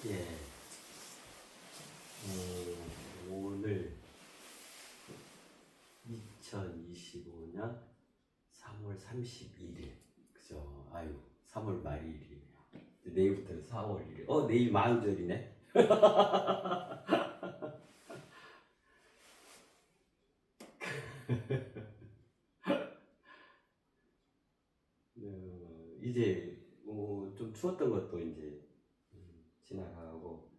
예. 오늘 2025년 3월 31일. 그죠? 아유, 3월 말일이네요. 내일부터 4월 1일. 내일 마흔절이네. 이제 좀 추웠던 것도 이제 지나가고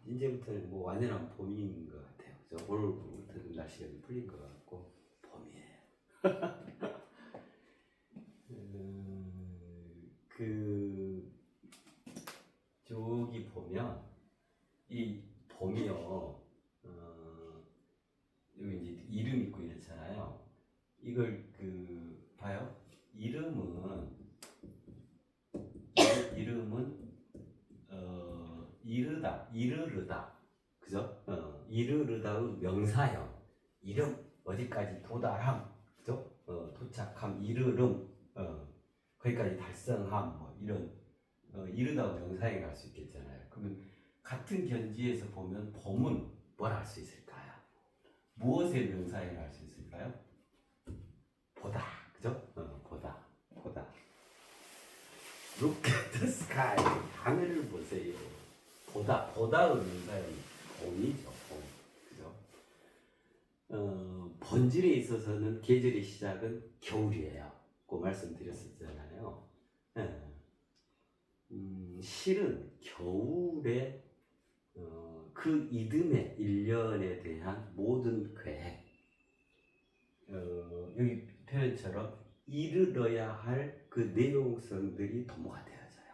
이제부터는 뭐 완연한 봄인 것 같아요. 그죠? 오늘부터 좀 날씨가 좀 풀린 것 같고 봄이에요. 저기 보면 이 봄이요. 여기 이제 이름 있고 이렇잖아요. 이걸 봐요. 이름은 이르르다, 그죠? 이르르다의 명사형. 이름 어디까지 도달함, 그죠? 도착함, 이르름, 거기까지 달성함, 뭐 이런 이르다 명사형이 갈 수 있겠잖아요. 그러면 같은 견지에서 보면 봄은 뭘 할 수 있을까요? 무엇의 명사형을 할 수 있을까요? 보다, 그죠? 보다. Look at the sky. 하늘을 보세요. 보다의 명사형이 봄이죠. 봄, 그죠? 본질에 있어서는 계절의 시작은 겨울이에요. 그 말씀드렸었잖아요. 실은 겨울에 그 이듬해 1년에 대한 모든 계획, 여기 표현처럼 이르러야 할 그 내용성들이 도모가 되어져요.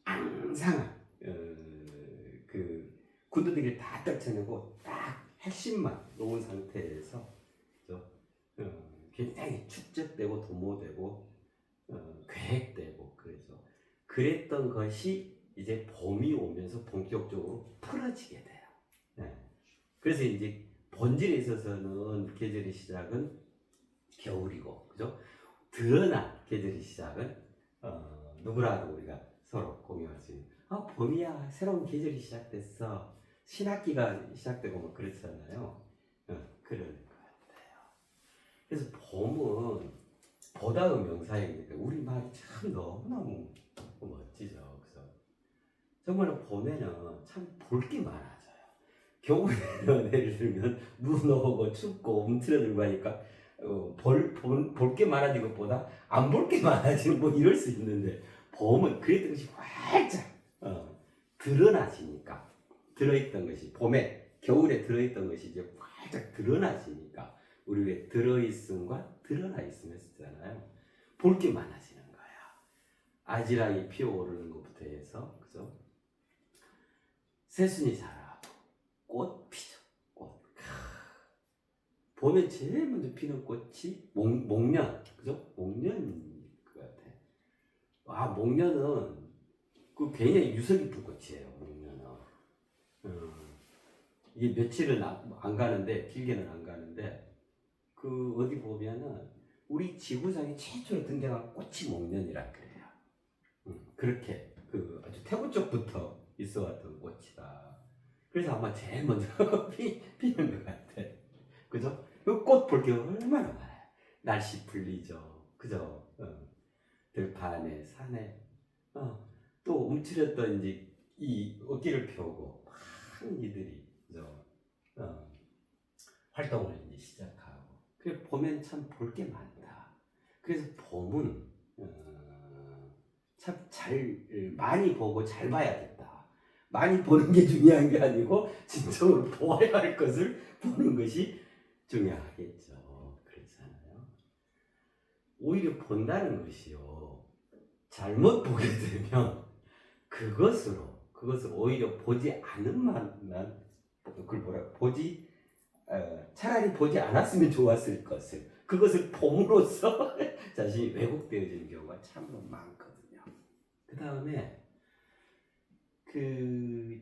항상 군더더기를 다 떨쳐내고 딱 핵심만 놓은 상태에서, 그죠? 굉장히 축적되고 도모되고 계획되고 그랬던 것이 이제 봄이 오면서 본격적으로 풀어지게 돼요. 그래서 이제 본질에 있어서는 계절의 시작은 겨울이고, 그죠? 드러난 계절의 시작은 누구라도 우리가 서로 공유할 수 있는, 봄이야, 새로운 계절이 시작됐어, 신학기가 시작되고 뭐 그렇잖아요. 그런 것 같아요. 그래서 봄은 보다의 명사형이니까 우리 말이 참 너무너무 멋지죠. 그래서 정말 봄에는 참 볼 게 많아져요. 겨울에는 예를 들면 눈 오고 춥고 움츠러들고 하니까 볼 게 많아진 것보다 안 볼 게 많아지는 뭐 이럴 수 있는데, 봄은 그랬던 것이 활짝 드러나지니까, 들어있던 것이 겨울에 들어있던 것이 이제 활짝 드러나지니까, 우리 왜 들어있음과 드러나 있음 했었잖아요. 볼 게 많아지는 거야. 아지랑이 피어오르는 것부터 해서, 그죠? 새순이 자라고 꽃 피죠. 봄에 제일 먼저 피는 꽃이 목련, 그죠? 목련인 것 같아. 목련은 굉장히 유서 깊은 꽃이에요. 목련은 이게 며칠은 안 가는데, 길게는 안 가는데, 어디 보면은 우리 지구상에 최초로 등장한 꽃이 목련이라 그래요. 그렇게 아주 태국 쪽부터 있어왔던 꽃이다. 그래서 아마 제일 먼저 피는 것 같아. 그죠? 꽃 볼 게 얼마나 많아요. 날씨 풀리죠. 그죠? 들판에, 산에, 또 움츠렸던 이제 이 어깨를 펴고 많은 이들이, 그죠? 활동을 이제 시작하고. 그래, 봄엔 참 볼 게 많다. 그래서 봄은 참 많이 보고 잘 봐야겠다. 많이 보는 게 중요한 게 아니고 진정으로 보아야 할 것을 보는 것이 중요하겠죠. 그렇잖아요. 오히려 본다는 것이요, 잘못 보게 되면 그것을 오히려 보지 않은 만한, 차라리 보지 않았으면 좋았을 것을, 그것을 봄으로써 자신이 왜곡되어지는 경우가 참 많거든요. 그 다음에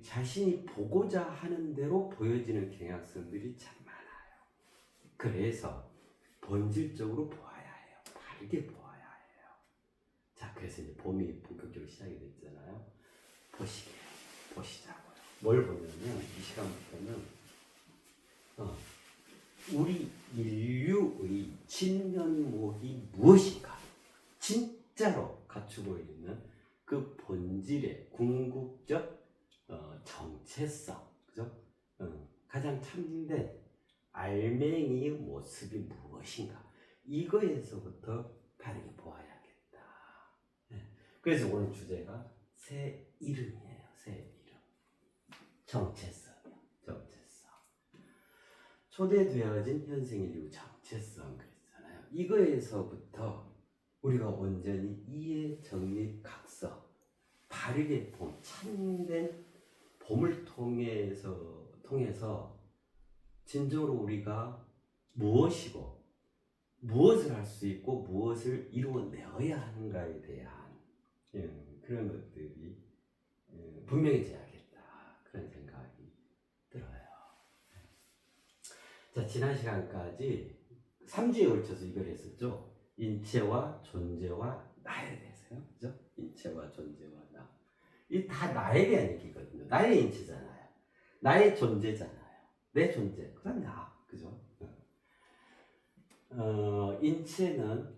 자신이 보고자 하는 대로 보여지는 경향성들이 참 많아요. 그래서 본질적으로 보아야 해요. 바르게 보아야 해요. 자, 그래서 이제 봄이 본격적으로 시작이 됐잖아요. 보시게. 뭘 보냐면 이 시간부터는 우리 인류의 진면목이 무엇인가 진짜로 갖추고 있는 그 본질의 궁극적 정체성, 그죠? 가장 참된 알맹이의 모습이 무엇인가 이거에서부터 바르게 보아야겠다. 네. 그래서 오늘 주제가 새 이름이에요. 새 이름. 정체성이요. 정체성. 초대되어진 현생인류 정체성 그랬잖아요. 이거에서부터 우리가 온전히 이해, 정립, 각서 바르게 봄, 참된 봄을 통해서 진정으로 우리가 무엇이고 무엇을 할 수 있고 무엇을 이루어내어야 하는가에 대한 그런 것들이 분명해져야겠다 그런 생각이 들어요. 자, 지난 시간까지 3주에 걸쳐서 이걸 했었죠. 인체와 존재와 나에 대해서요. 그죠? 인체와 존재와 나. 이 다 나에 대한 얘기거든요. 나의 인체잖아요. 나의 존재잖아요. 내 존재. 그 다음 나. 그죠? 인체는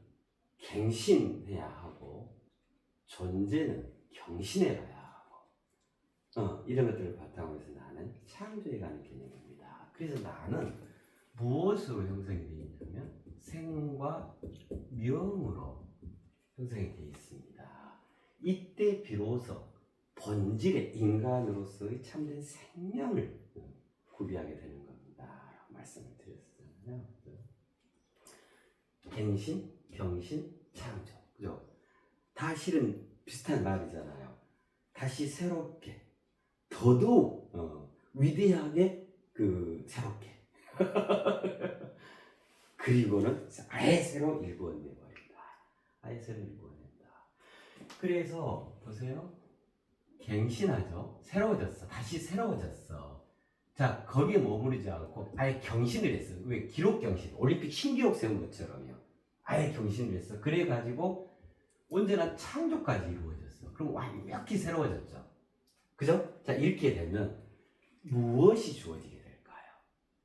갱신해야 하고 존재는 경신해가야 하고 이런 것들을 바탕으로 해서 나는 창조에 가는 개념입니다. 그래서 나는 무엇으로 형성이 되어 있냐면 생과 명으로 형성이 되어 있습니다. 이때 비로소 본질의 인간으로서의 참된 생명을 구비하게 되는 겁니다. 라고 말씀을 드렸잖아요. 갱신, 경신, 창조. 그죠? 다 실은 비슷한 말이잖아요. 다시 새롭게, 더더욱 위대하게 새롭게. 그리고는 아예 새로 일구어내버린다. 아예 새로 일구어낸다. 그래서 보세요. 갱신하죠. 새로워졌어. 다시 새로워졌어. 자, 거기에 머무르지 않고 아예 경신을 했어. 왜? 기록 경신. 올림픽 신기록 세운 것처럼요. 아예 경신을 했어. 그래가지고 온전한 창조까지 이루어졌어. 그럼 완벽히 새로워졌죠. 그죠? 자, 이렇게 되면 무엇이 주어지게 될까요?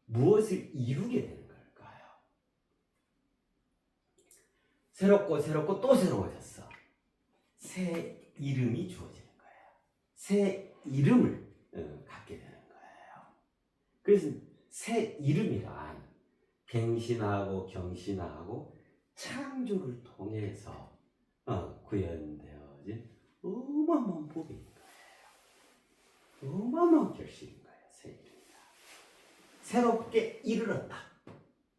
무엇을 이루게 되는 걸까요? 새롭고 또 새로워졌어. 새 이름이 주어지는 거예요. 새 이름을 갖게 되는 거예요. 그래서 새 이름이란 갱신하고 경신하고 창조를 통해서 구현되어진 어마어마한 법인 거예요. 어마어마한 결실인 거예요. 새 이름이다. 새롭게 이르렀다.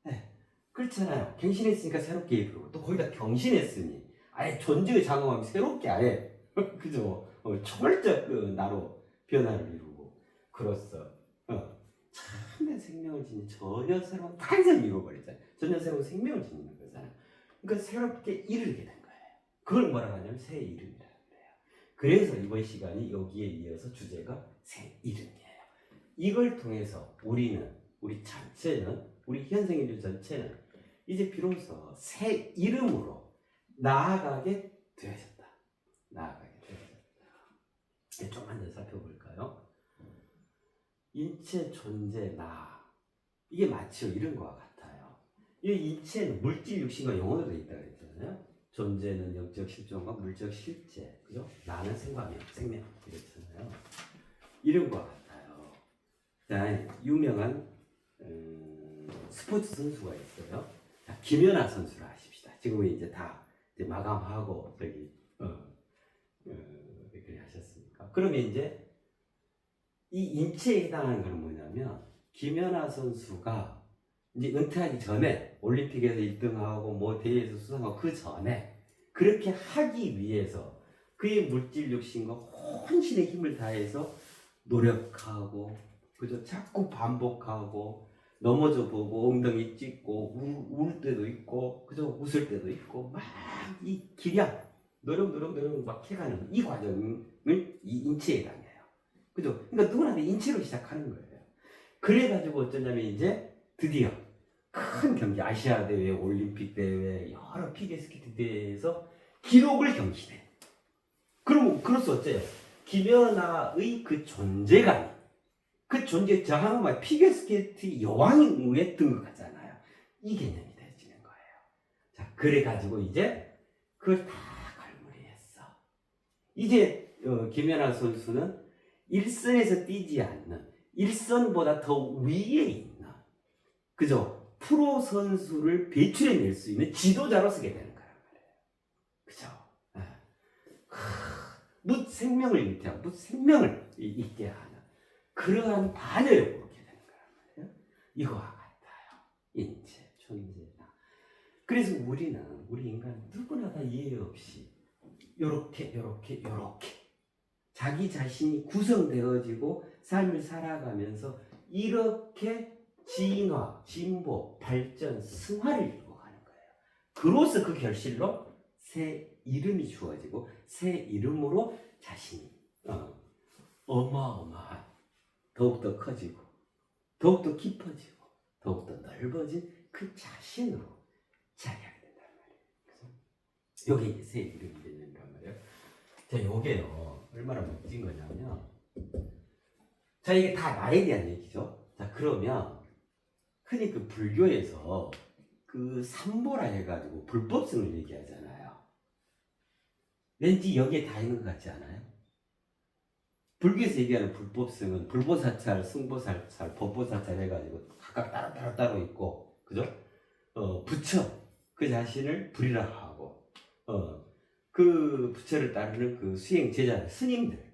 네. 그렇잖아요. 갱신했으니까 새롭게 이르고 또 거기다 경신했으니 아예 존재의 장엄함이 새롭게 아예 그죠? 초월적 나로 변화를 이루고 그로써 참된 생명을 지닌 전혀 새로운 탄생을 이루어버리잖아요. 전혀 새로운 생명을 지니는 거잖아요. 그러니까 새롭게 이르게 된 거예요. 그걸 뭐라고 하냐면 새 이름이라고 그래요. 그래서 이번 시간이 여기에 이어서 주제가 새 이름이에요. 이걸 통해서 우리 전체는, 우리 현생인류 전체는 이제 비로소 새 이름으로 나아가게 되어졌다. 나아가게 되어졌다. 좀만 더 살펴볼까요? 인체, 존재, 나. 이게 마치 이런 거와 같아요. 이 인체는 물질, 육신과 영혼으로 되어 있다고 했잖아요. 존재는 영적 실존과 물적 실제. 그죠? 나는 생명. 이렇잖아요. 이런 거와 같아요. 자, 유명한 스포츠 선수가 있어요. 자, 김연아 선수를 아십시다. 지금 이제 다 이제 마감하고 저기 이렇게 하셨으니까. 그러면 이제 이 인체에 해당하는 건 뭐냐면 김연아 선수가 이제 은퇴하기 전에 올림픽에서 1등하고 뭐 대회에서 수상하고 그 전에 그렇게 하기 위해서 그의 물질 욕심과 혼신의 힘을 다해서 노력하고 그죠? 자꾸 반복하고 넘어져 보고 엉덩이 찍고 울 때도 있고 그죠? 웃을 때도 있고 막 이 기량 노력 막 해가는 이 과정을 이 인체에 해당해요. 그죠? 그러니까 누구나 인체로 시작하는 거예요. 그래가지고 어쩌냐면 이제 드디어 큰 경기, 아시아 대회, 올림픽 대회, 여러 피겨스케이팅 대회에서 기록을 경신해. 그럼 그로써 어째요? 김연아의 그 존재감이 그 존재 저항은 막 피겨스케이트 여왕에 든 것 같잖아요. 이 개념이 되어지는 거예요. 자, 그래가지고 이제 그걸 다 걸머리했어. 이제 김연아 선수는 일선에서 뛰지 않는, 일선보다 더 위에 있는, 그죠? 프로 선수를 배출해낼 수 있는 지도자로 서게 되는 거란 말이에요. 그죠? 무 생명을 일으켜, 무 생명을 있게 하는 그러한 반열에 오게 되는 거란 말이에요. 이거와 같아요. 인체, 존재가. 그래서 우리 인간 누구나 다 이해 없이 요렇게 자기 자신이 구성되어지고 삶을 살아가면서 이렇게 진화, 진보, 발전, 승화를 이루고 가는 거예요. 그로서 그 결실로 새 이름이 주어지고 새 이름으로 자신이 어마어마한, 더욱더 커지고 더욱더 깊어지고 더욱더 넓어진 그 자신으로 자리하게 된단 말이에요. 그래서 이게 새 이름이 된단 말이에요. 자, 요게요 얼마나 멋진 거냐면, 자, 이게 다 나에 대한 얘기죠. 자, 그러면 흔히 그 불교에서 그 삼보라 해가지고 불법성을 얘기하잖아요. 왠지 여기에 다 있는 것 같지 않아요? 불교에서 얘기하는 불법성은 불보사찰, 승보사찰, 법보사찰 해가지고 각각 따로 있고, 그죠? 부처, 그 자신을 불이라 하고, 그 부처를 따르는 그 수행 제자, 스님들,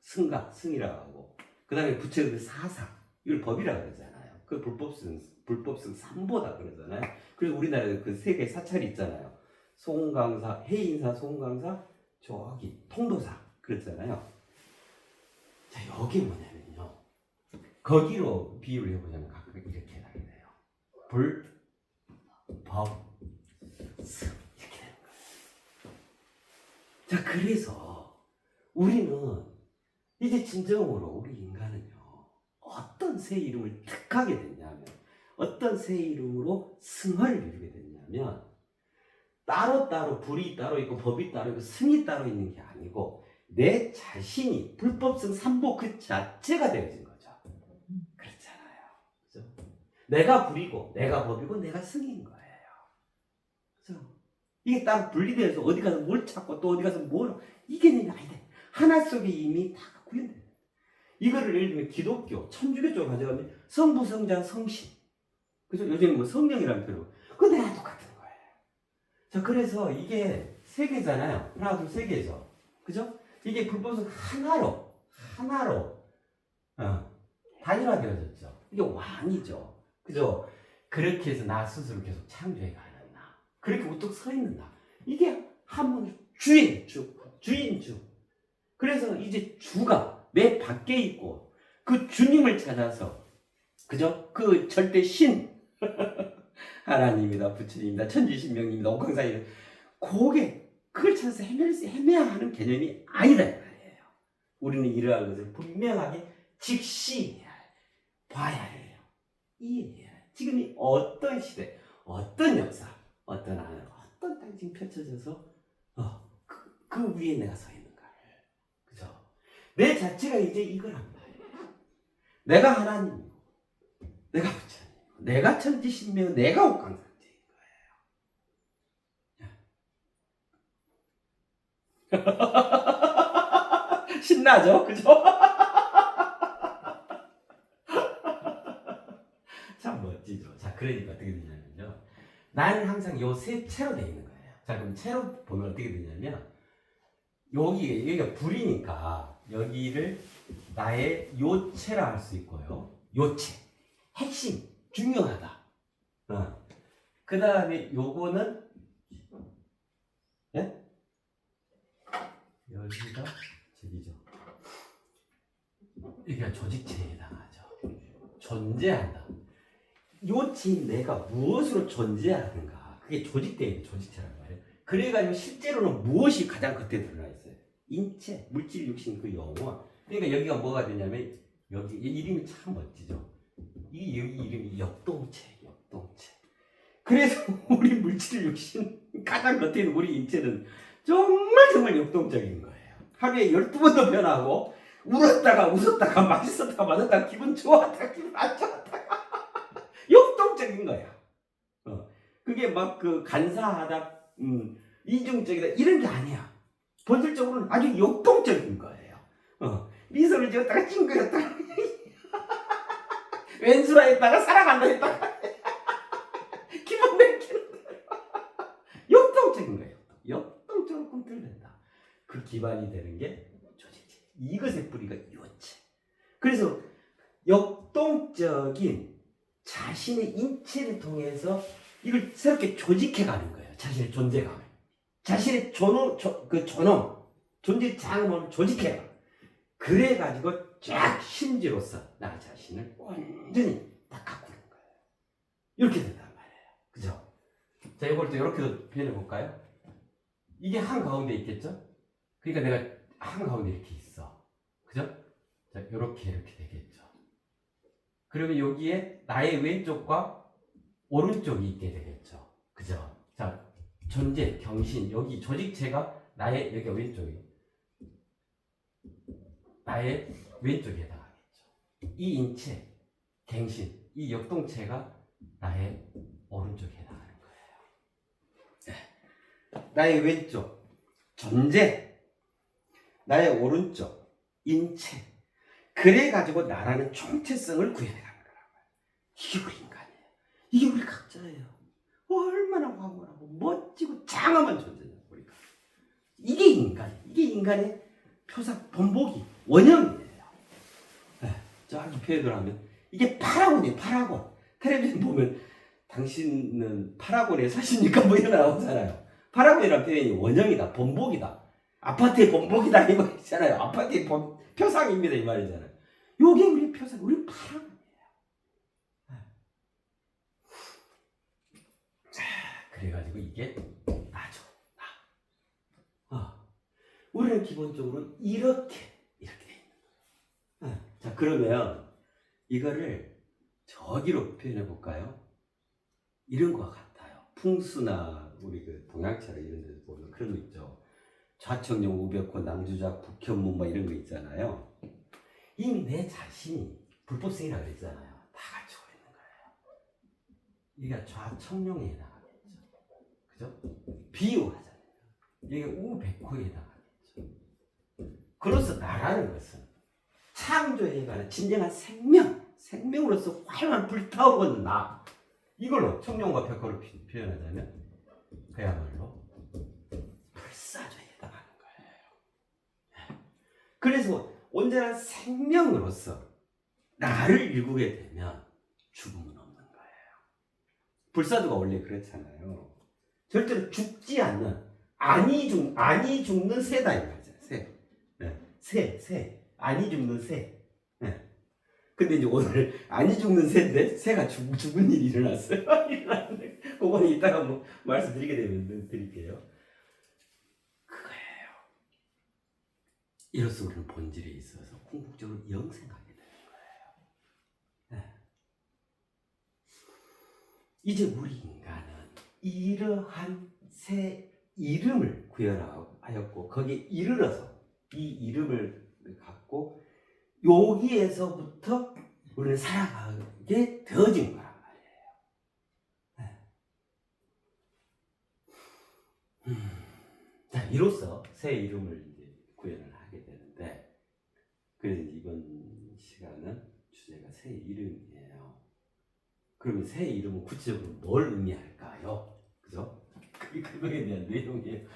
승가, 승이라고 하고, 그 다음에 부처의 그 사사, 이걸 법이라고 그러잖아요. 그 불법성 삼보다 그러잖아요. 그리고 우리나라에 그 세 개의 사찰이 있잖아요. 송강사, 해인사, 송강사, 저기 통도사 그랬잖아요. 자, 여기 뭐냐면요, 거기로 비유를 해보자면 각각 이렇게 나게 돼요. 불, 법, 승, 이렇게 되는 거예요. 자, 그래서 우리는 이제 진정으로 우리 인간은요, 어떤 새 이름을 택하게 됐냐면, 어떤 새 이름으로 승화를 이루게 됐냐면, 따로 불이 따로 있고 법이 따로 있고 승이 따로 있는 게 아니고 내 자신이 불법성 삼보 그 자체가 되어진 거죠. 그렇잖아요. 그죠? 내가 불이고 내가 법이고 내가 승인 거예요. 그죠? 이게 따로 분리되어서 어디 가서 뭘 찾고 또 어디 가서 뭘, 이게 내가 아니다. 하나 속에 이미 다 구현돼요. 이거를 예를 들면 기독교, 천주교 쪽으로 가져가면 성부, 성자, 성신, 그죠? 요즘 뭐 성령이라는 표현, 그거 내가 똑같은 거예요. 자, 그래서 이게 세 개잖아요. 하나, 둘, 세 개죠. 그죠? 이게 불법성 하나로 단일화되어졌죠. 이게 왕이죠. 그죠? 그렇게 해서 나 스스로 계속 창조해 가는 나. 그렇게 우뚝 서 있는 나. 이게 한번 주인 주. 그래서 이제 주가 내 밖에 있고 그 주님을 찾아서, 그죠? 그 절대 신. 하나님이다, 부처님이다, 천지신명님이다, 옥황사입니다. 그걸 찾아서 헤매야 하는 개념이 아니다 이 말이에요. 우리는 이러한 것을 분명하게 직시해야 해요. 봐야 해요. 이해해야 해요. 지금이 어떤 시대, 어떤 역사, 어떤 하늘, 어떤 땅이 지금 펼쳐져서 그 위에 내가 서 있는가를, 그죠? 내 자체가 이제 이거란 말이에요. 내가 하나님이고, 내가 부처님, 내가 천지신명, 내가 옥황상제인 거예요. 신나죠? 그죠? 참 멋지죠? 자, 그러니까 어떻게 되냐면요, 나는 항상 요 세 채로 되어 있는 거예요. 자, 그럼 채로 보면 어떻게 되냐면, 여기가 불이니까 여기를 나의 요체라 할 수 있고요. 요체, 핵심, 중요하다. 그 다음에 요거는, 예? 여기가 저기죠. 이게 조직체에 해당하죠. 존재한다. 요체인 내가 무엇으로 존재하는가, 그게 조직되어 있는 조직체란 말이에요. 그래가지고 실제로는 무엇이 가장 겉에 드러나 있어요? 인체, 물질, 육신, 그 영혼. 그러니까 여기가 뭐가 되냐면, 여기 이름이 참 멋지죠. 여기 이름이 역동체. 그래서 우리 물질, 육신, 가장 겉에 있는 우리 인체는 정말 역동적인 거예요. 하루에 12번도 변하고 울었다가 웃었다가 맛있었다가 맛없다가 기분 좋았다가 기분 안 좋았다가 역동적인 거야. 그게 막 그 간사하다, 이중적이다 이런 게 아니야. 본질적으로는 아주 역동적인 거예요. 미소를 지었다가 찡그렸다가 왼수라 했다가 사랑한다 했다가 기분 내키는 거예요. 역동적인 거예요. 역동적으로 꿈틀댄다. 그 기반이 되는 게 조직체. 이것의 뿌리가 유체. 그래서 역동적인 자신의 인체를 통해서 이걸 새롭게 조직해 가는 거예요. 자신의 존재감을. 자신의 존엄, 존재 장엄을 조직해요. 그래가지고 쫙 신지로서 나 자신을 완전히 딱 가꾸는 거예요. 이렇게 된단 말이에요. 그죠? 자, 이걸 또 이렇게 표현해 볼까요? 이게 한가운데 있겠죠? 그러니까 내가 한가운데 이렇게 있어. 그죠? 자, 이렇게 되겠죠. 그러면 여기에 나의 왼쪽과 오른쪽이 있게 되겠죠. 그죠? 자, 존재, 경신, 여기 조직체가 나의, 여기가 왼쪽이 나의 왼쪽에 해당하겠죠. 이 인체, 갱신, 이 역동체가 나의 오른쪽에 해당하는 거예요. 나의 왼쪽, 존재, 나의 오른쪽, 인체. 그래가지고 나라는 총체성을 구현해가는 거라고요. 이게 우리 인간이에요. 이게 우리 각자예요. 얼마나 황홀하고 멋지고 장엄한 존재냐, 우리가. 이게 인간이에요. 이게 인간의 표상, 본보기, 원형이에요. 저기 표현을 하면 이게 파라곤이에요. 파라곤. 텔레비전 보면 당신은 파라곤에 사십니까? 뭐 이런 거 나오잖아요. 파라곤이라는 표현이 원형이다, 본보기다. 아파트의 본보기다 이 말이잖아요. 아파트의 표상입니다 이 말이잖아요. 요게 우리 표상, 우리 파라곤이에요. 그래가지고 이게 나죠. 나. 우리는 기본적으로 이렇게 돼 있는 거예요. 자, 그러면 이거를 저기로 표현해 볼까요? 이런 것 같아요. 풍수나 우리 그 동양철 이런 데서 보면 그런 거 있죠. 좌청룡, 우벽호, 낭주작, 북현무 뭐 이런 거 있잖아요. 이미 내 자신이 불법성이라고 그랬잖아요. 다 갖추고 있는 거예요. 이게 좌청룡에 해당하겠죠. 그죠? 비유하잖아요. 이게 우백호에 해당하겠죠. 그래서 나라는 것은 창조에 관한 진정한 생명으로서 활활 불타오르는 나. 이걸로 청룡과 백호를 표현하자면 그야말로 불사조에 해당하는 거예요. 그래서 온전한 생명으로서 나를 일구게 되면 죽음은 없는 거예요. 불사조가 원래 그렇잖아요. 절대로 죽지 않는, 아니 죽는 새다 이 말이죠. 새. 아니 죽는 새. 근데 이제 오늘 아니 죽는 새인데 새가 죽은 일이 일어났어요. 일어났는데 그거는 이따가 뭐 말씀드리게 되면 드릴게요. 그거예요. 이로써 우리는 본질에 있어서 궁극적으로 영생하게 되는 거예요. 이제 우리 인간은 이러한 새 이름을 구현하였고 거기에 이르러서 이 이름을 갖고 여기에서부터 우리는 살아가게 되어진 거란 말이에요. 자, 이로써 새 이름을 이제 구현을 하게 되는데, 그래서 이번 시간은 주제가 새 이름이에요. 그러면 새 이름은 구체적으로 뭘 의미할까요? 그죠? 그거에 대한 내용이에요.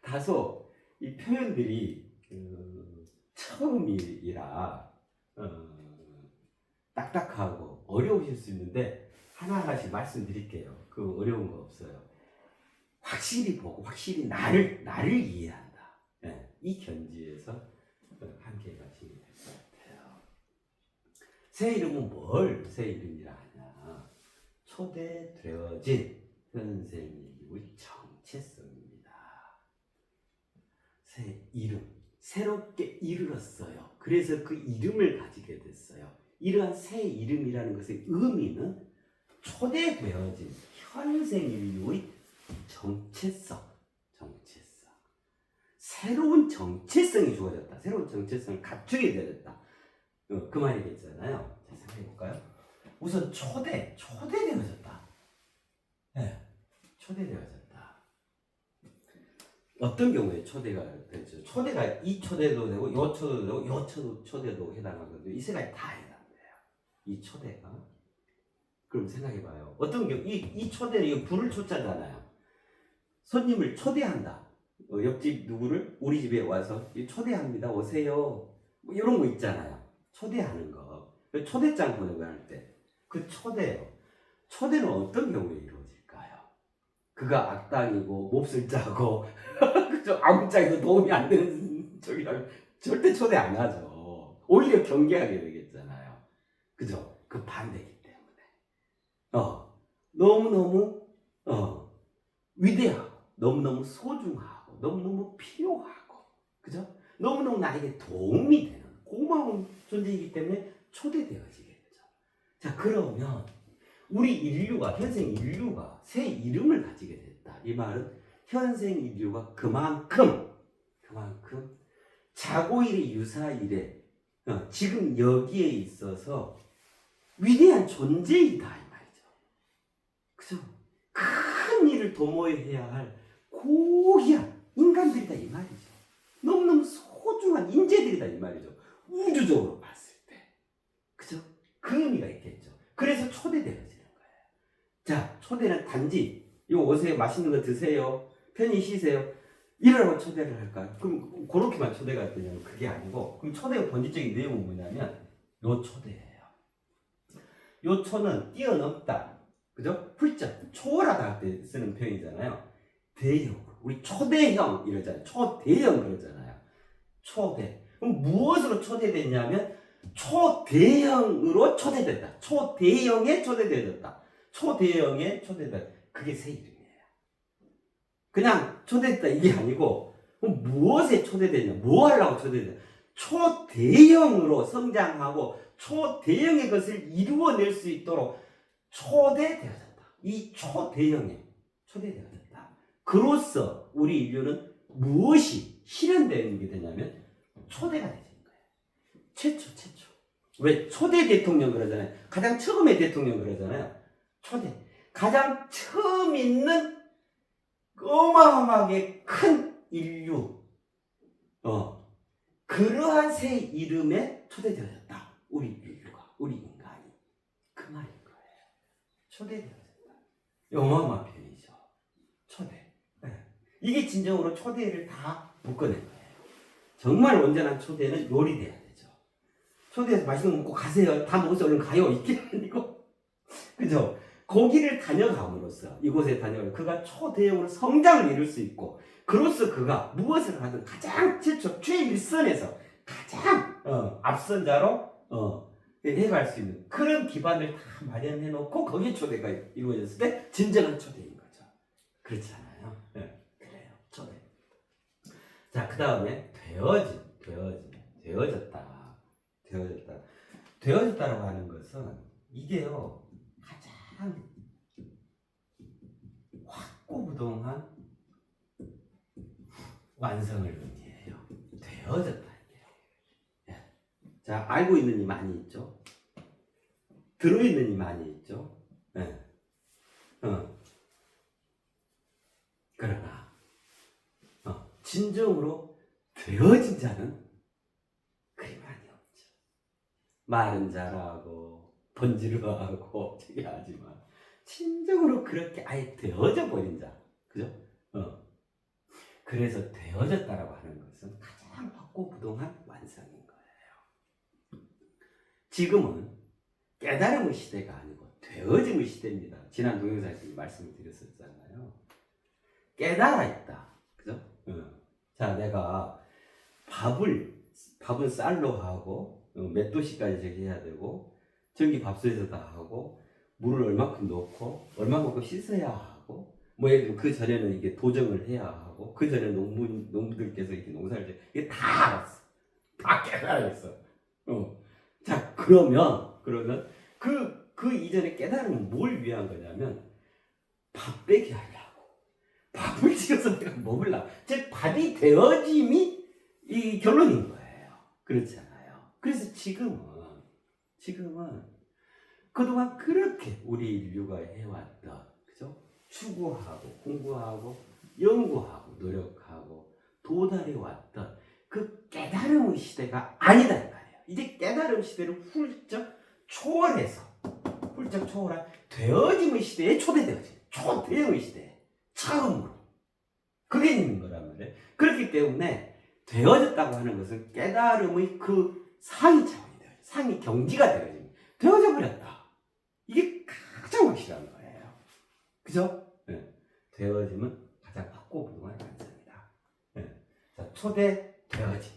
다소 이 표현들이 처음이라 딱딱하고 어려우실 수 있는데 하나하나씩 말씀드릴게요. 그 어려운 거 없어요. 확실히 보고 확실히 나를 이해한다. 이 견지에서 함께 가시면 될 것 같아요. 새 이름은 뭘 새 이름이라 하냐? 초대되어진 선생님의 정체성입니다. 새 이름, 새롭게 이르렀어요. 그래서 그 이름을 가지게 됐어요. 이러한 새 이름이라는 것의 의미는 초대되어진 현생인류의 정체성. 새로운 정체성이 주어졌다. 새로운 정체성을 갖추게 되었다. 그 말이겠잖아요. 자, 생각해 볼까요? 우선 초대되어졌다. 네, 초대되어졌다. 어떤 경우에 초대가 되죠? 초대가 이 초대도 되고, 요 초대도 되고, 요 초대도 해당하거든요. 이 세 가지 다 해당돼요. 이 초대가. 그럼 생각해봐요. 어떤 경우, 이 초대는 이거 불을 초자잖아요. 손님을 초대한다. 옆집 누구를 우리 집에 와서 초대합니다. 오세요. 뭐 이런 거 있잖아요. 초대하는 거. 초대장 보내고 할 때. 그 초대요. 초대는 어떤 경우에 이루어질까요? 그가 악당이고 몹쓸 자고 그죠? 아무짝에도 도움이 안 되는 저기라면 절대 초대 안 하죠. 오히려 경계하게 되겠잖아요. 그죠? 그 반대이기 때문에. 너무너무 위대하고 너무너무 소중하고 너무너무 필요하고 그죠? 너무너무 나에게 도움이 되는 고마운 존재이기 때문에 초대되어지게 되죠. 자, 그러면 우리 인류가, 현생 인류가 새 이름을 가지게 됐다. 이 말은 현생 인류가 그만큼 자고일의 유사일에 지금 여기에 있어서 위대한 존재이다 이 말이죠. 그죠? 큰 일을 도모해야 할 고귀한 인간들이다 이 말이죠. 너무너무 소중한 인재들이다 이 말이죠. 우주적으로 봤을 때. 그죠? 그 의미가 있겠죠. 그래서 초대되어지는 거예요. 자, 초대는 단지 이거 오세요, 맛있는 거 드세요, 편히 쉬세요 이러라고 초대를 할까요? 그럼 그렇게만 초대가 되냐면 그게 아니고, 그럼 초대의 본질적인 내용은 뭐냐면 요 초대예요. 요 초는 뛰어넘다, 그죠? 훌쩍 초월하다 할 때 쓰는 표현이잖아요. 대형, 우리 초대형 이러잖아요. 초대형 그러잖아요. 초대. 그럼 무엇으로 초대됐냐면 초대형으로 초대됐다. 초대형에 초대되었다. 초대형에 초대됐다. 그게 새 이름이에요. 그냥 초대됐다 이게 아니고, 그럼 무엇에 초대됐냐? 뭐 하려고 초대됐냐? 초대형으로 성장하고 초대형의 것을 이루어낼 수 있도록 초대되어졌다. 이 초대형에 초대되어졌다. 그로써 우리 인류는 무엇이 실현되는 게 되냐면 초대가 되는 거예요. 최초. 왜 초대 대통령 그러잖아요. 가장 처음에 대통령 그러잖아요. 초대. 가장 처음 있는 어마어마하게 큰 인류. 그러한 새 이름에 초대되어졌다. 우리 인류가, 우리 인간이. 그 말인 거예요. 초대되어졌다. 어마어마한 표현이죠. 초대. 네. 이게 진정으로 초대를 다 묶어낸 거예요. 정말 온전한 초대는 요리돼야 되죠. 초대해서 맛있는 거 먹고 가세요. 다 먹어서 얼른 가요. 이게 아니고. 그죠? 거기를 다녀감으로써, 이곳에 다녀가면 그가 초대형으로 성장을 이룰 수 있고, 그로써 그가 무엇을 하든 가장 최초, 최일선에서 가장 앞선 자로 해갈 수 있는 그런 기반을 다 마련해 놓고 거기에 초대가 이루어졌을 때 진정한 초대인 거죠. 그렇지 않아요? 네, 그래요. 초대. 자, 그 다음에 되어졌다라고 하는 것은 이게요, 가장 확고부동한 완성을 의미해요. 되어졌다. 예. 자, 알고 있는 이 많이 있죠. 들어있는 이 많이 있죠. 예. 그러나 진정으로 되어진 자는 그리 많이 없죠. 말은 잘하고 번지르하고 저기 하지만 진정으로 그렇게 아예 되어져 버린 자, 그죠? 그래서 되어졌다라고 하는 것은 가장 확고부동한 완성인 거예요. 지금은 깨달음의 시대가 아니고 되어짐의 시대입니다. 지난 동영상에서 말씀을 드렸었잖아요. 깨달아 있다, 그죠? 자, 내가 밥은 쌀로 하고 몇 도씨까지 저기 해야 되고, 전기 밥솥에서 다 하고, 물을 얼마큼 넣고 얼마만큼 씻어야 하고, 뭐 예를 들면 그 전에는 이게 도정을 해야 하고, 그 전에 농부들께서 이렇게 농사를 이게 다 알았어. 다 깨달았어. 자, 그러면 그 이전에 깨달음은 뭘 위한 거냐면 밥 빼게 하려고, 밥을 지어서 내가 먹으려고. 즉 밥이 되어짐이 이 결론인 거예요. 그렇잖아요. 그래서 지금은 그동안 그렇게 우리 인류가 해왔던, 그죠? 추구하고 공부하고 연구하고 노력하고 도달해왔던 그 깨달음의 시대가 아니다 이 말이에요. 이제 깨달음 시대를 훌쩍 초월한 되어짐의 시대에 초대되어진 초대형의 시대에 처음으로 그게 있는 거란 말이에요. 그렇기 때문에 되어졌다고 하는 것은 깨달음의 그 상위 차원이 되어져, 상위 경지가 되어져 버렸다. 이게 가장 확실한 거예요. 그죠? 네. 되어짐은 가장 확고부동한 완성이다. 네. 자, 초대 되어짐.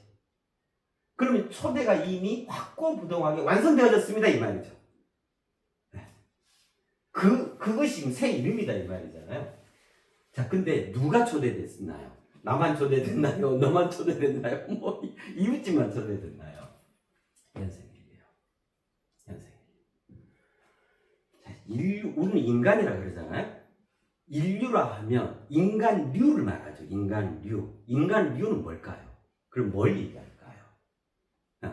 그러면 초대가 이미 확고부동하게 완성되어졌습니다 이 말이죠. 네. 그것이 새 이름이다 이 말이잖아요. 자, 근데 누가 초대됐나요? 나만 초대됐나요? 너만 초대됐나요? 뭐 이웃집만 초대됐나요? 현생이에요. 현생. 자, 우리는 인간이라 그러잖아요. 인류라 하면 인간류를 말하죠. 인간류는 뭘까요? 그럼 뭘 얘기할까요?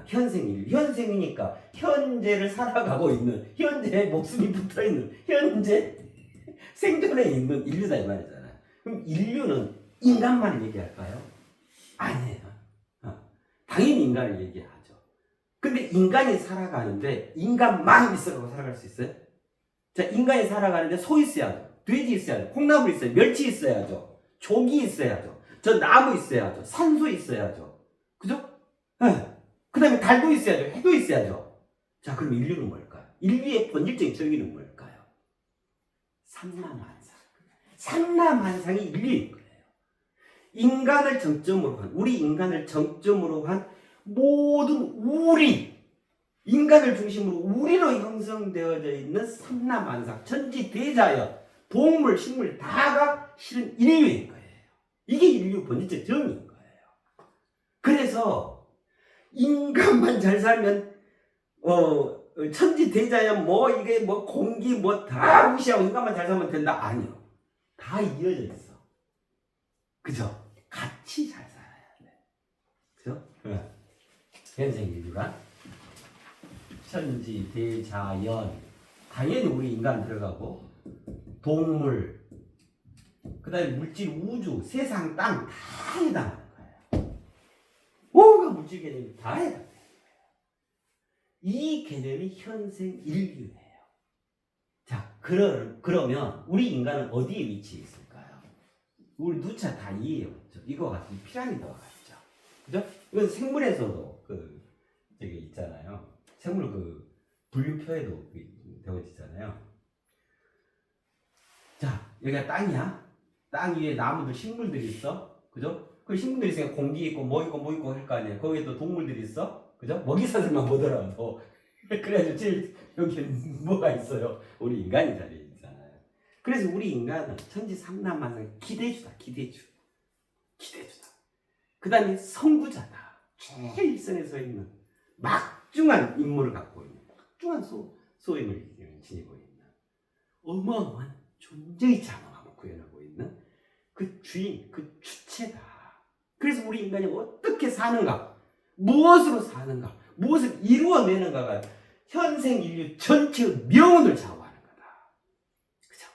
현생인류. 현생이니까 현재를 살아가고 있는, 현재에 목숨이 붙어있는, 현재 생존해 있는 인류다 이 말이잖아요. 그럼 인류는 인간만 얘기할까요? 아니에요. 당연히 인간을 얘기하죠. 근데 인간이 살아가는데 인간만 있어가고 살아갈 수 있어요? 자, 인간이 살아가는데 소 있어야죠. 돼지 있어야죠. 콩나물 있어야죠. 멸치 있어야죠. 조기 있어야죠. 저 나무 있어야죠. 산소 있어야죠. 그죠? 그 다음에 달도 있어야죠. 해도 있어야죠. 자, 그럼 인류는 뭘까요? 인류의 본질적인 정의는 뭘까요? 삼라만상. 삼라만상이 인류인 거예요. 우리 인간을 정점으로 한 모든 인간을 중심으로 우리로 형성되어져 있는 삼라만상, 천지대자연, 동물, 식물 다가 실은 인류인 거예요. 이게 인류 본질적 정의인 거예요. 그래서 인간만 잘 살면 천지대자연 이게 공기 다 무시하고 인간만 잘 살면 된다? 아니요. 다 이어져 있어. 그죠? 같이 잘 살아야 돼. 그죠? 현생 인류란 천지대자연, 당연히 우리 인간 들어가고 동물, 그 다음에 물질, 우주, 세상, 땅 다 해당하는 거예요. 온갖 물질 개념이 다 해당해요. 이 개념이 현생 인류예요. 자, 그러면 우리 인간은 어디에 위치해 있을까요? 우리 누차 다 이해해봤죠. 이거 같은 피라미드와 같죠. 그죠? 이건 생물에서도 저게 있잖아요. 생물 분류표에도 되어지잖아요. 자, 여기가 땅이야. 땅 위에 나무들, 식물들이 있어. 그죠? 그 식물들이 있으니까 공기 있고 뭐 있고 할 거 아니에요. 거기에 또 동물들이 있어. 그죠? 먹이사슬만 보더라도. 그래가지고 제일 여기 뭐가 있어요? 우리 인간이 자리에 있잖아요. 그래서 우리 인간은 천지삼라만상 기대주다. 그 다음에 선구자다. 제일 일선에 서 있는 막중한 임무를 갖고 있는, 막중한 소임을 지니고 있는 어마어마한 존재의 장엄함을 구현하고 있는 그 주인, 그 주체다. 그래서 우리 인간이 어떻게 사는가, 무엇으로 사는가, 무엇을 이루어내는가가 현생 인류 전체의 명운을 좌우하는 거다. 그죠?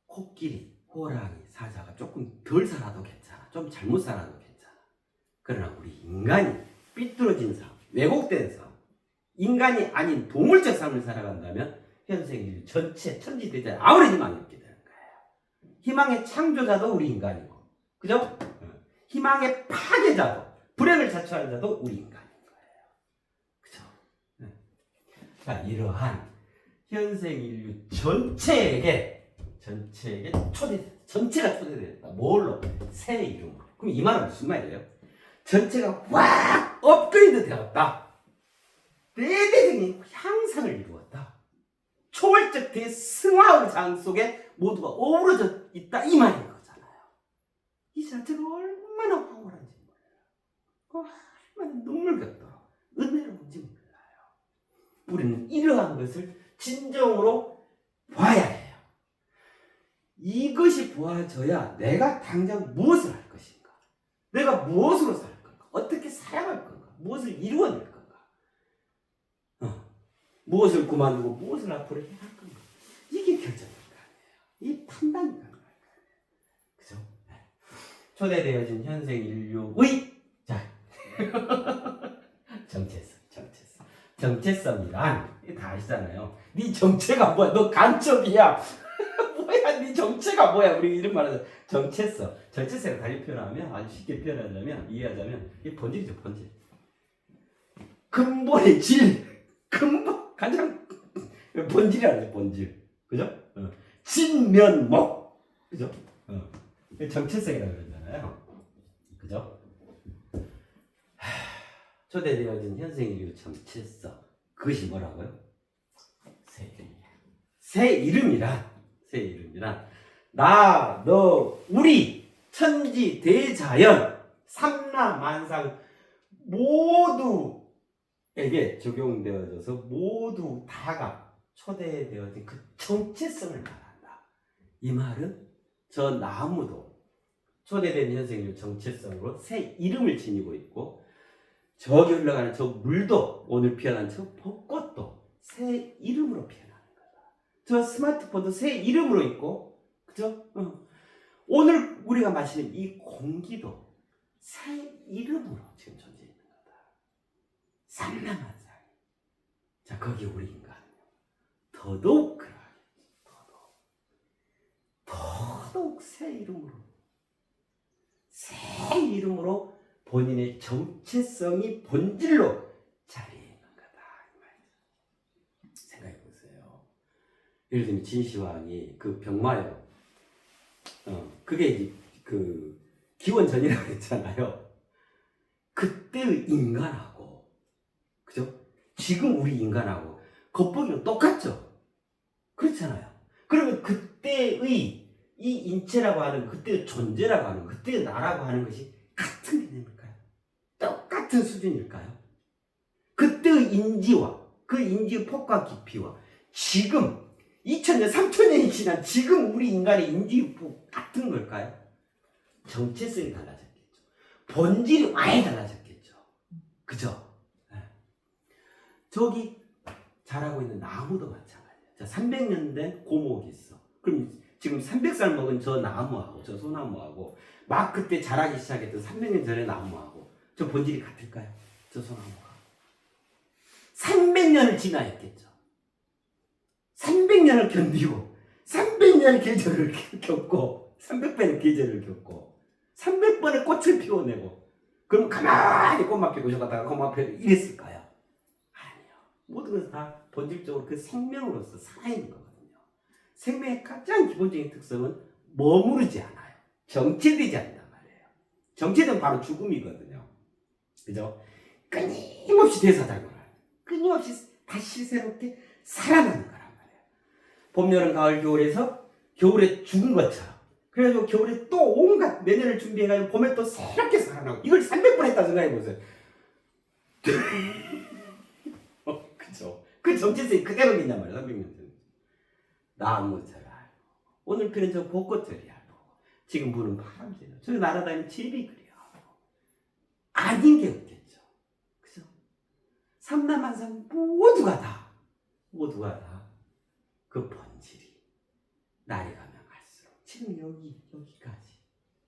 코끼리, 호랑이, 사자가 조금 덜 살아도 괜찮아. 좀 잘못 살아도 괜찮아. 그러나 우리 인간이 삐뚤어진 삶, 왜곡된 삶, 인간이 아닌 동물적 삶을 살아간다면 현생 인류 전체 천지대자연 아무리 희망이 없게 되는 거예요. 희망의 창조자도 우리 인간이고, 그죠? 희망의 파괴자도, 불행을 자초하는 자도 우리 인간인 거예요. 그죠? 자, 이러한 현생 인류 전체가 초대됐다. 뭘로? 새 이름으로. 그럼 이 말은 무슨 말이에요? 전체가 확 업그레이드 되었다. 대대적인 향상을 이루었다. 초월적 대승화의 장 속에 모두가 어우러져 있다. 이 말인 거잖아요. 이 자체가 얼마나 황홀한지 몰라요. 얼마나 눈물겹도록 은혜로운지 몰라요. 우리는 이러한 것을 진정으로 봐야 해요. 이것이 보아져야 내가 당장 무엇을 할 것인가, 내가 무엇으로 살 건가, 어떻게 살아갈 건가, 무엇을 이루어낼 건가, 무엇을 그만두고 무엇을 앞으로 해야 할 건가, 이게 결정될 거 아니에요. 이 판단이 가능할 거 아니에요. 그죠? 초대되어진 현생 인류의 자 정체성이란 다 아시잖아요. 네 정체가 뭐야? 너 간첩이야. 뭐야? 네 정체가 뭐야? 우리 이런 말하자. 정체성을 달리 표현하면, 아주 쉽게 표현하자면, 이해하자면 이 본질이죠, 본질. 근본의 질, 가장 본질이라는 본질, 그죠? 진면목, 그죠? 정체성이라고 그러잖아요, 그죠? 초대되어진 현생 인류 정체성, 그것이 뭐라고요? 새 이름이란 나, 너, 우리, 천지, 대자연, 삼라만상 모두에게 적용되어져서 모두 다가 초대되어진 그 정체성을 말한다. 이 말은 저 나무도 초대된 현생 인류 정체성으로 새 이름을 지니고 있고, 저기 흘러가는 저 물도, 오늘 피어난 저 벚꽃도 새 이름으로 피어나는 거다. 저 스마트폰도 새 이름으로 있고, 그죠? 오늘 우리가 마시는 이 공기도 새 이름으로 지금 존재하는 거다. 삼라만상. 자, 거기 우리 인간 더더욱 그러하겠지. 더더욱 새 이름으로 본인의 정체성이 본질로 자리에 있는 거다, 이 말이죠. 생각해 보세요. 예를 들면 진시황이 그 병마요, 그게 이제 그 기원전이라고 했잖아요. 그때의 인간하고, 그죠? 지금 우리 인간하고 겉보기는 똑같죠? 그렇잖아요. 그러면 그때의 이 인체라고 하는, 그때의 존재라고 하는, 그때의 나라고 하는 것이 같은 개념일까요? 똑같은 수준일까요? 그때의 인지와 그 인지의 폭과 깊이와 지금 2000년, 3000년이 지난 지금 우리 인간의 인지의 폭 같은 걸까요? 정체성이 달라졌겠죠. 본질이 많이 달라졌겠죠. 그죠? 네. 저기 자라고 있는 나무도 마찬가지예요. 자, 300년 된 고목이 있어. 그럼 지금 300살 먹은 저 나무하고 저 소나무하고 막 그때 자라기 시작했던 300년 전의 나무하고 저 본질이 같을까요? 저 소나무가 300년을 지나했겠죠. 300년을 견디고 300년의 계절을 겪고 300번의 계절을 겪고 300번의 꽃을 피워내고, 그럼 가만히 꽃만 피고 저가다가 꽃만 피고 이랬을까요? 아니요. 모든 것은 다 본질적으로 그 생명으로서 살아있는 거거든요. 생명의 가장 기본적인 특성은 머무르지 않아요. 정체되지 않는단 말이에요. 정체는 바로 죽음이거든요. 그죠? 끊임없이 되살아나요. 끊임없이 다시 새롭게 살아나는 거란 말이에요. 봄, 여름, 가을, 겨울에서 겨울에 죽은 것처럼, 그래가지고 겨울에 또 온갖 내년을 준비해가지고 봄에 또 새롭게 살아나고, 이걸 300번 했다 생각해보세요. 그죠? 그 정체성이 그대로 있단 말이에요. 300년 전. 나무처럼 오늘 피는 저 벚꽃들이야. 지금 부는 바람새요. 저기 날아다니는 제비 그래요. 아닌 게 없겠죠. 그죠? 삼라만상 모두가 다 그 본질이 날이 가면 갈수록 지금 여기까지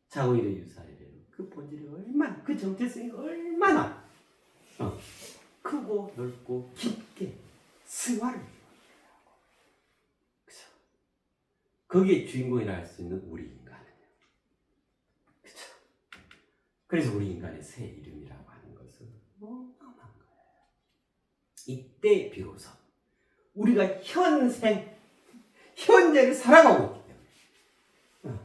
자오일의 유사일의 그 본질이 얼마나, 그 정체성이 얼마나 크고 넓고 깊게 승화를 이루어요. 그죠? 거기에 주인공이라 할 수 있는 우리 인간은요. 그죠? 그래서 우리 인간의 새 이름이라고 하는 것은 어마어마한 거예요. 이때 비로소 우리가 현재를 살아가고 있기 때문에,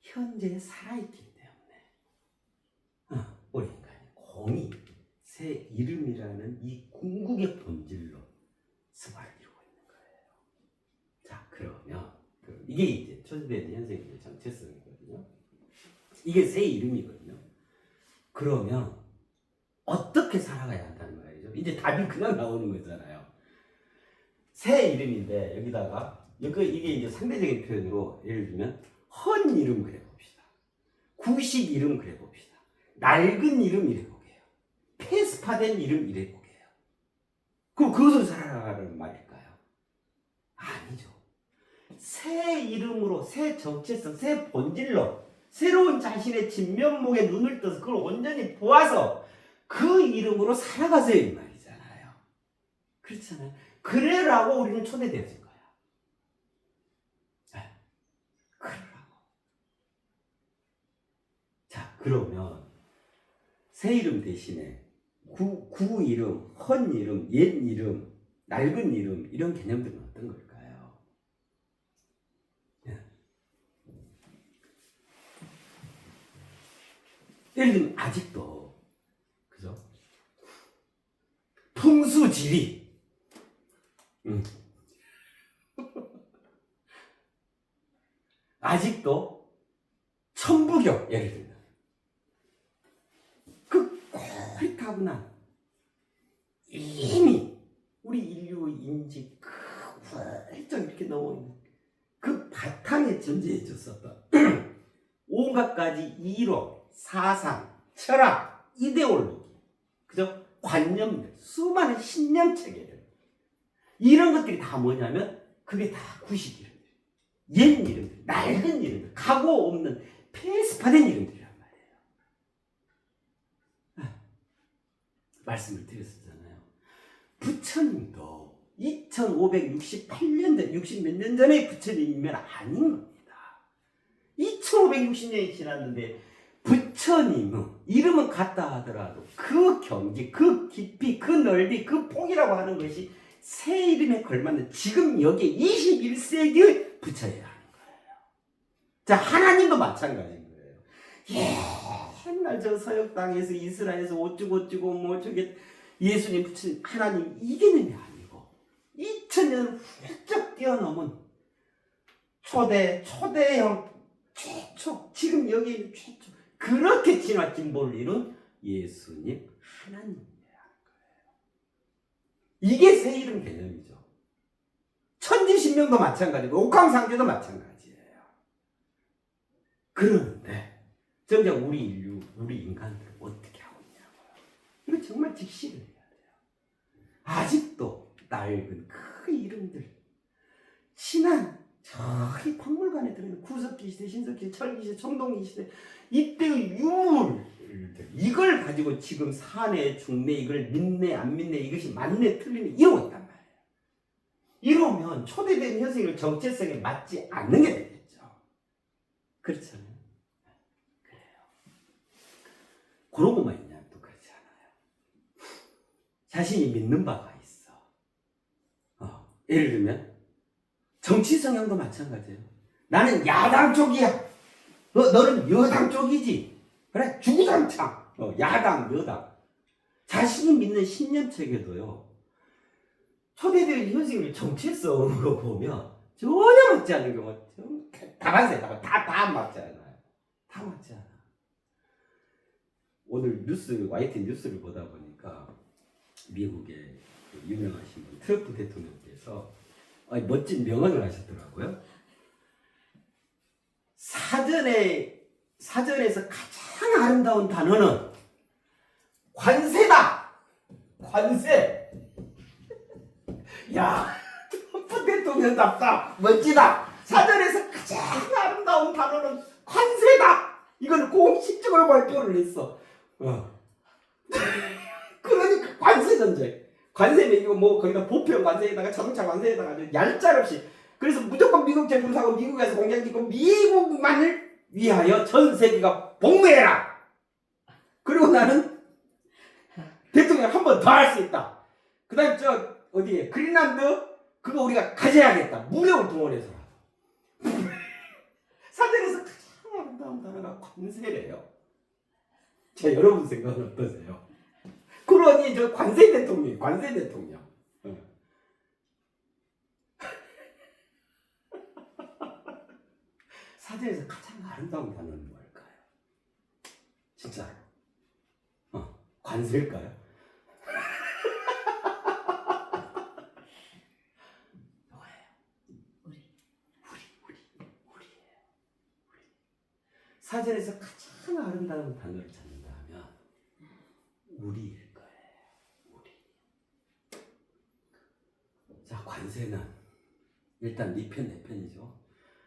현재에 살아있기 때문에 우리 인간이 공이 새 이름이라는 이 궁극의 본질로 승화를 이루고 있는 거예요. 자, 그러면 이게 이제 초대된 현생의 정체성이거든요. 이게 새 이름이거든요. 그러면 어떻게 살아가야 한다는 말이죠? 이제 답이 그냥 나오는 거잖아요. 새 이름인데 여기다가 이게 이제 상대적인 표현으로 예를 들면 헌 이름 그래 봅시다. 구식 이름 그래 봅시다. 낡은 이름 이래 보게요. 폐스파된 이름 이래 보게요. 그럼 그것을 살아가라는 말일까요? 아니죠. 새 이름으로, 새 정체성, 새 본질로 새로운 자신의 진면목에 눈을 떠서 그걸 온전히 보아서 그 이름으로 살아가세요 이 말이잖아요. 그렇잖아요. 그래라고 우리는 초대되어진 거야. 네. 그러라고. 자, 그러면 새 이름 대신에 구 이름, 헌 이름, 옛 이름, 낡은 이름 이런 개념들은 어떤 걸까요? 네. 예를 들면 아직도 그죠? 풍수지리 아직도 천부경 예를 들면 그 고리타분한 이미 우리 인류 인지 훌쩍 이렇게 넘어있는 그 바탕에 존재해 줬었던 온갖 가지 이론, 사상, 철학, 이데올로기, 그죠? 관념들, 수많은 신념 체계들 이런 것들이 다 뭐냐면 그게 다 구식 이름들, 옛 이름들, 낡은 이름들, 각오 없는 폐스파된 이름들이란 말이에요. 말씀을 드렸었잖아요. 부처님도 2568년 전, 60몇 년 전의 부처님이면 아닌 겁니다. 2560년이 지났는데 부처님은 이름은 같다 하더라도 그 경지, 그 깊이, 그 넓이, 그 폭이라고 하는 것이 새 이름에 걸맞는 지금 여기 21세기의 부처예요 하는 거예요. 자, 하나님도 마찬가지인 거예요. 옛날 저 서역 땅에서 이스라엘에서 어쩌고 뭐 저게 예수님 부처님 하나님 이 개념이 아니고 2000년 훌쩍 뛰어넘은 초대형 최초 지금 여기 있는 최초 그렇게 진화 진보를 이룬 예수님 하나님이라는 거예요. 이게 새 이름 개념이죠. 천지신명도 마찬가지고 옥황상제도 마찬가지예요. 그런데 정작 우리 인류, 우리 인간들 어떻게 하고 있냐고요. 이거 정말 직시를 해야 돼요. 아직도 낡은 그 이름들 신한 저기 박물관에 들어있는 구석기 시대, 신석기 시대, 철기 시대, 청동기 시대 이때의 유물들 이걸 가지고 지금 사내, 중내 이걸 믿네 안 믿네 이것이 맞네 틀리네 이러고 있단 말이에요. 이러면 초대된 현생의 정체성에 맞지 않는 게 되겠죠. 그렇잖아요. 그래요. 그런 것만 있냐면 또 그렇지 않아요. 자신이 믿는 바가 있어. 예를 들면 정치 성향도 마찬가지예요. 나는 야당 쪽이야. 너는 여당 쪽이지. 그래 주구장창 야당 여당. 자신이 믿는 신념 체계도요. 초대된 현실의 정체성으로 보면 전혀 맞지 않는 경우가 다반사에 다 맞지 않아요. 다 맞지 않아. 오늘 YT 뉴스를 보다 보니까 미국의 유명하신 분 트럼프 대통령께서 멋진 명언을 하셨더라고요. 사전에서 가장 아름다운 단어는 관세다. 관세. 야, 트럼프 대통령답다. 멋지다. 사전에서 가장 아름다운 단어는 관세다. 이건 공식적으로 발표를 했어. 그러니까 관세 전쟁. 관세 매기고 뭐 거기다 보편 관세에다가 자동차 관세에다가 아주 얄짤없이 그래서 무조건 미국 제품 사고 미국에서 공장 짓고 미국만을 위하여 전 세계가 복무해라. 그리고 나는 대통령 한 번 더 할 수 있다. 그다음 저 어디에 그린란드 그거 우리가 가져야겠다. 무력을 동원해서 사전에서 가장 아름다운 단어가 관세래요. 자, 여러분 생각은 어떠세요? 그러니 저 관세 대통령. 사전에서 가장 아름다운 단어는 뭘까요? 진짜 관세일까요? 우리 단어를 찾는다 하면 우리일 거예요. 우리. 자, 관세는 일단 네 편, 내 편이죠.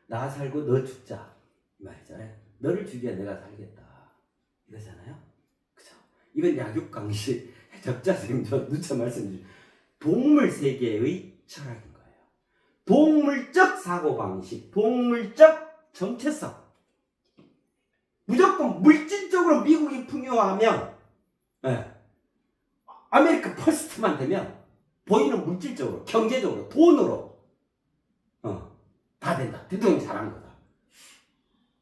나 살고 너 죽자 이 말이잖아요. 너를 죽여야 내가 살겠다 이러잖아요. 그죠? 이건 약육강식 적자생존 누차 말씀드린 동물 세계의 철학인 거예요. 동물적 사고방식, 동물적 정체성. 무조건 물질적으로 미국이 풍요하면, 예, 아메리카 퍼스트만 되면 보이는 물질적으로, 경제적으로, 돈으로 다 된다. 대통령이 잘하는 거다.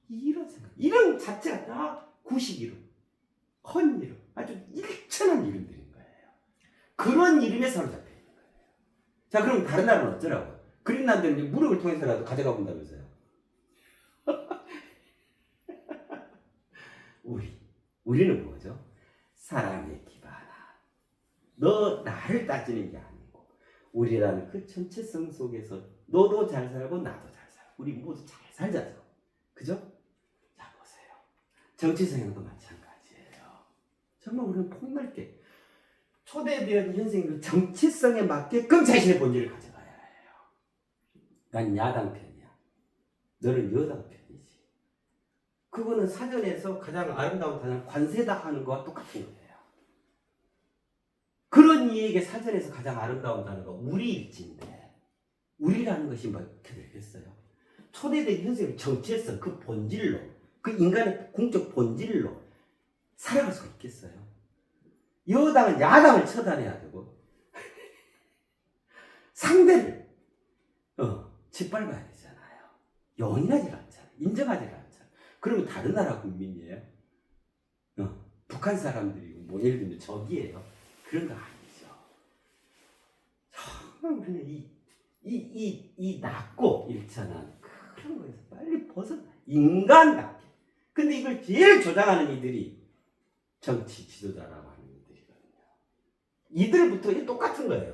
이런 생각, 이런 자체가 다 구식 이름, 헌 이름, 아주 일천한 이름들인 거예요. 그런 이름에 사로잡혀 있는 거예요. 자, 그럼 다른 나라는 어쩌라고? 그린란드는 무력을 통해서라도 가져가 본다면서요. 우리는 뭐죠? 사랑에 기반한. 너 나를 따지는 게 아니고 우리라는 그 전체성 속에서 너도 잘 살고 나도 잘 살고 우리 모두 잘 살자죠. 그죠? 자, 보세요. 정치 성향도 마찬가지예요. 정말 우리는 폭넓게 초대된 현생들 정치성에 맞게끔 자신의 본질을 가져가야 해요. 난 야당 편이야. 너는 여당 편이지. 그거는 사전에서 가장 아름다운 단어는 관세다 하는 거와 똑같은 거예요. 그런 이에게 사전에서 가장 아름다운 단어가 우리일지인데 우리라는 것이 뭐게 되겠어요? 초대된 현생의 정체성, 그 본질로, 그 인간의 궁적 본질로 살아갈 수가 있겠어요? 여당은 야당을 처단해야 되고 상대를 짓밟아야 되잖아요. 용인하지 않잖아요. 인정하지 않잖아요. 그러면 다른 나라 국민이에요? 북한 사람들이고 뭐 예를 들면 적이에요? 그런 거 아니죠. 정말 우리는 이 낮고 일천한 그런 거에서 빨리 벗어나. 인간답게. 근데 이걸 제일 조장하는 이들이 정치 지도자라고 하는 이들이거든요. 이들부터 똑같은 거예요.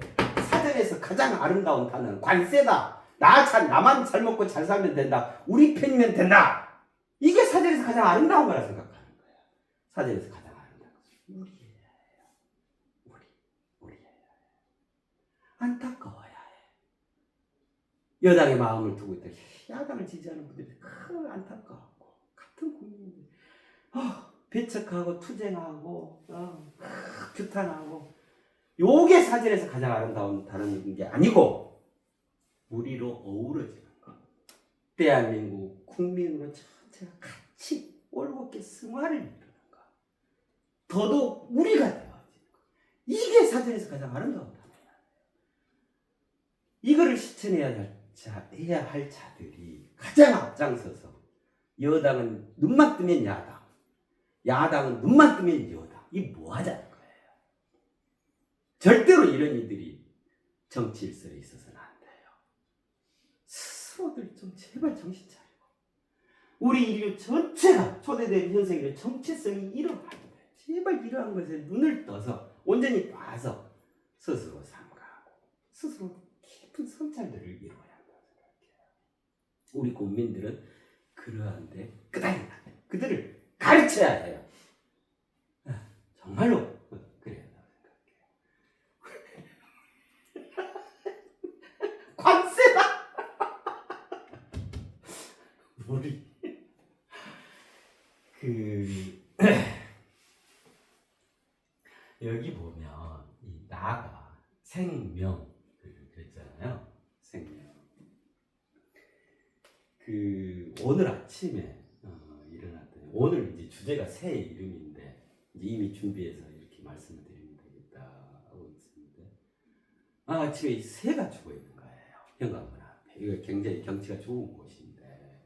사전에서 가장 아름다운 단어는 관세다. 나만 잘 먹고 잘 살면 된다. 우리 편이면 된다. 이게 사전에서 가장 아름다운 거라 생각하는 거예요. 사전에서 가장 아름다운 것은 우리예요. 안타까워야 해. 여당의 마음을 두고 있다. 야당을 지지하는 분들이 안타까웠고 같은 국민인데 배척하고 투쟁하고 규탄하고 요게 사전에서 가장 아름다운 다른 게 아니고 우리로 어우러지는 것. 대한민국 국민으로 전체가 같이 올곧게 승화를 이루는 것. 더더욱 우리가 되어지는 것. 이게 사전에서 가장 아름다운 단어예요. 이거를 실천해야 할 자들이 가장 앞장서서 여당은 눈만 뜨면 야당, 야당은 눈만 뜨면 여당. 이 뭐 하자는 거예요. 절대로 이런 이들이 정치 일설에 있어서는 안 돼요. 스스로들 좀 제발 정신 차리고 우리 인류 전체가 초대된 현생의 정체성이 이러한 거예요. 제발 이러한 것에 눈을 떠서 온전히 봐서 스스로 삼가하고 스스로 깊은 성찰들을 이루어야 한다고 생각해요. 우리 국민들은 그러한데 끄다린다. 그들을 가르쳐야 해요. 정말로 그래야 한다고 생각해요. 관세다. 우리 여기 보면 이 나가 생명 그랬잖아요. 생명. 오늘 아침에 일어났더니 오늘 이제 주제가 새의 이름인데 이제 이미 준비해서 이렇게 말씀을 드리면 되겠다 하고 있었는데 아침에 이 새가 죽어 있는 거예요. 현관문 앞에. 이거 굉장히 경치가 좋은 곳인데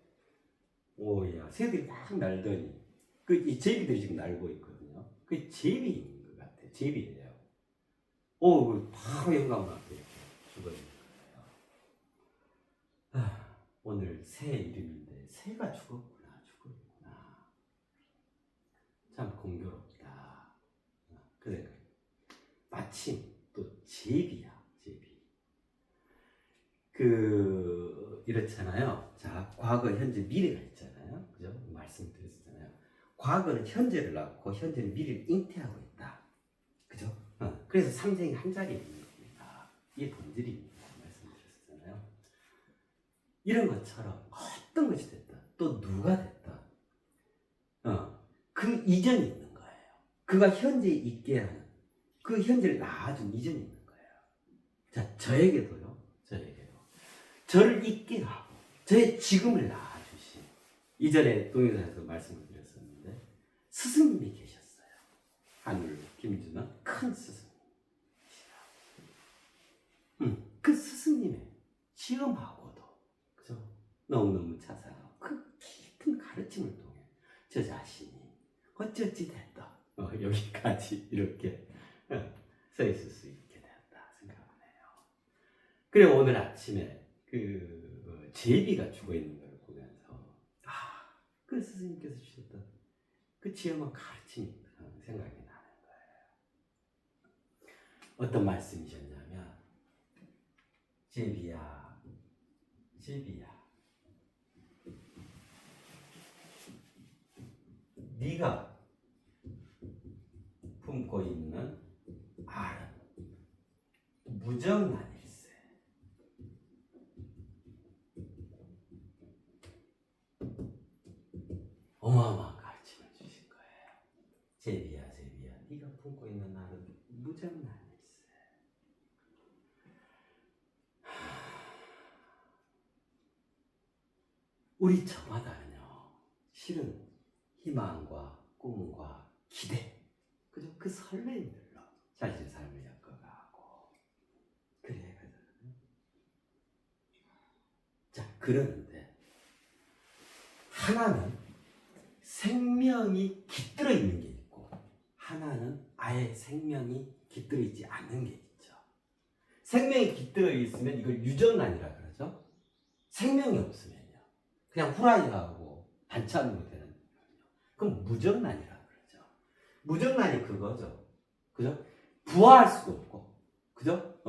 오야 새들이 막 날더니 이 제비들이 지금 날고 있거든요. 그 제비인 것 같아. 제비예요. 바로 현관문 앞에 이렇게 죽어 있는 거예요. 오늘 새 이름인데 새가 죽었구나. 참 공교롭다. 그 생각. 마침 또 제비야. 제비. 이렇잖아요. 자, 과거, 현재, 미래가 있잖아요. 그죠? 말씀드렸잖아요. 과거는 현재를 낳고 현재는 미래를 잉태하고 있다. 그죠? 그래서 삼생이 한 자리에 있는 겁니다. 이게 본질입니다. 말씀드렸잖아요. 이런 것처럼 어떤 것이 됐다. 또 누가 됐다. 그 이전이 있는 거예요. 그가 현재에 있게 하는 그 현재를 낳아준 이전이 있는 거예요. 자, 저에게도요. 저를 있게 하고 저의 지금을 낳아주신 이전에 동영상에서 말씀을 드렸었는데 스승님이 계셨어요. 하늘 김준원 큰 스승님. 그 스승님의 시험하고도 그죠? 너무너무 자상하고 그 깊은 가르침을 통해 저 자신이 어찌어찌 됐다. 여기까지 이렇게 서 있을 수 있게 되었다 생각하네요. 그래 오늘 아침에 그 제비가 죽어 있는 걸 보면서 그 스승님께서 주셨던 그 지혜만 가르침이 생각이 나는 거예요. 어떤 말씀이셨냐면 제비야 네가 품고 있는 알은 무정란일세. 어마어마한 가르침을 주신 거예요. 제비야 네가 품고 있는 알은 무정란일세. 우리 저마다는요 실은 희망과 꿈과 기대 그죠? 그 설렘들로 자신의 삶을 엮어가고 그래가지고 자 그러는데 하나는 생명이 깃들어 있는 게 있고 하나는 아예 생명이 깃들어 있지 않는 게 있죠. 생명이 깃들어 있으면 이걸 유전란이라 그러죠. 생명이 없으면요 그냥 후라이하고 반찬으로 되는 거예요. 그럼 무정란이라 그러죠. 무정란이 그거죠. 그죠? 부화할 수도 없고 그죠?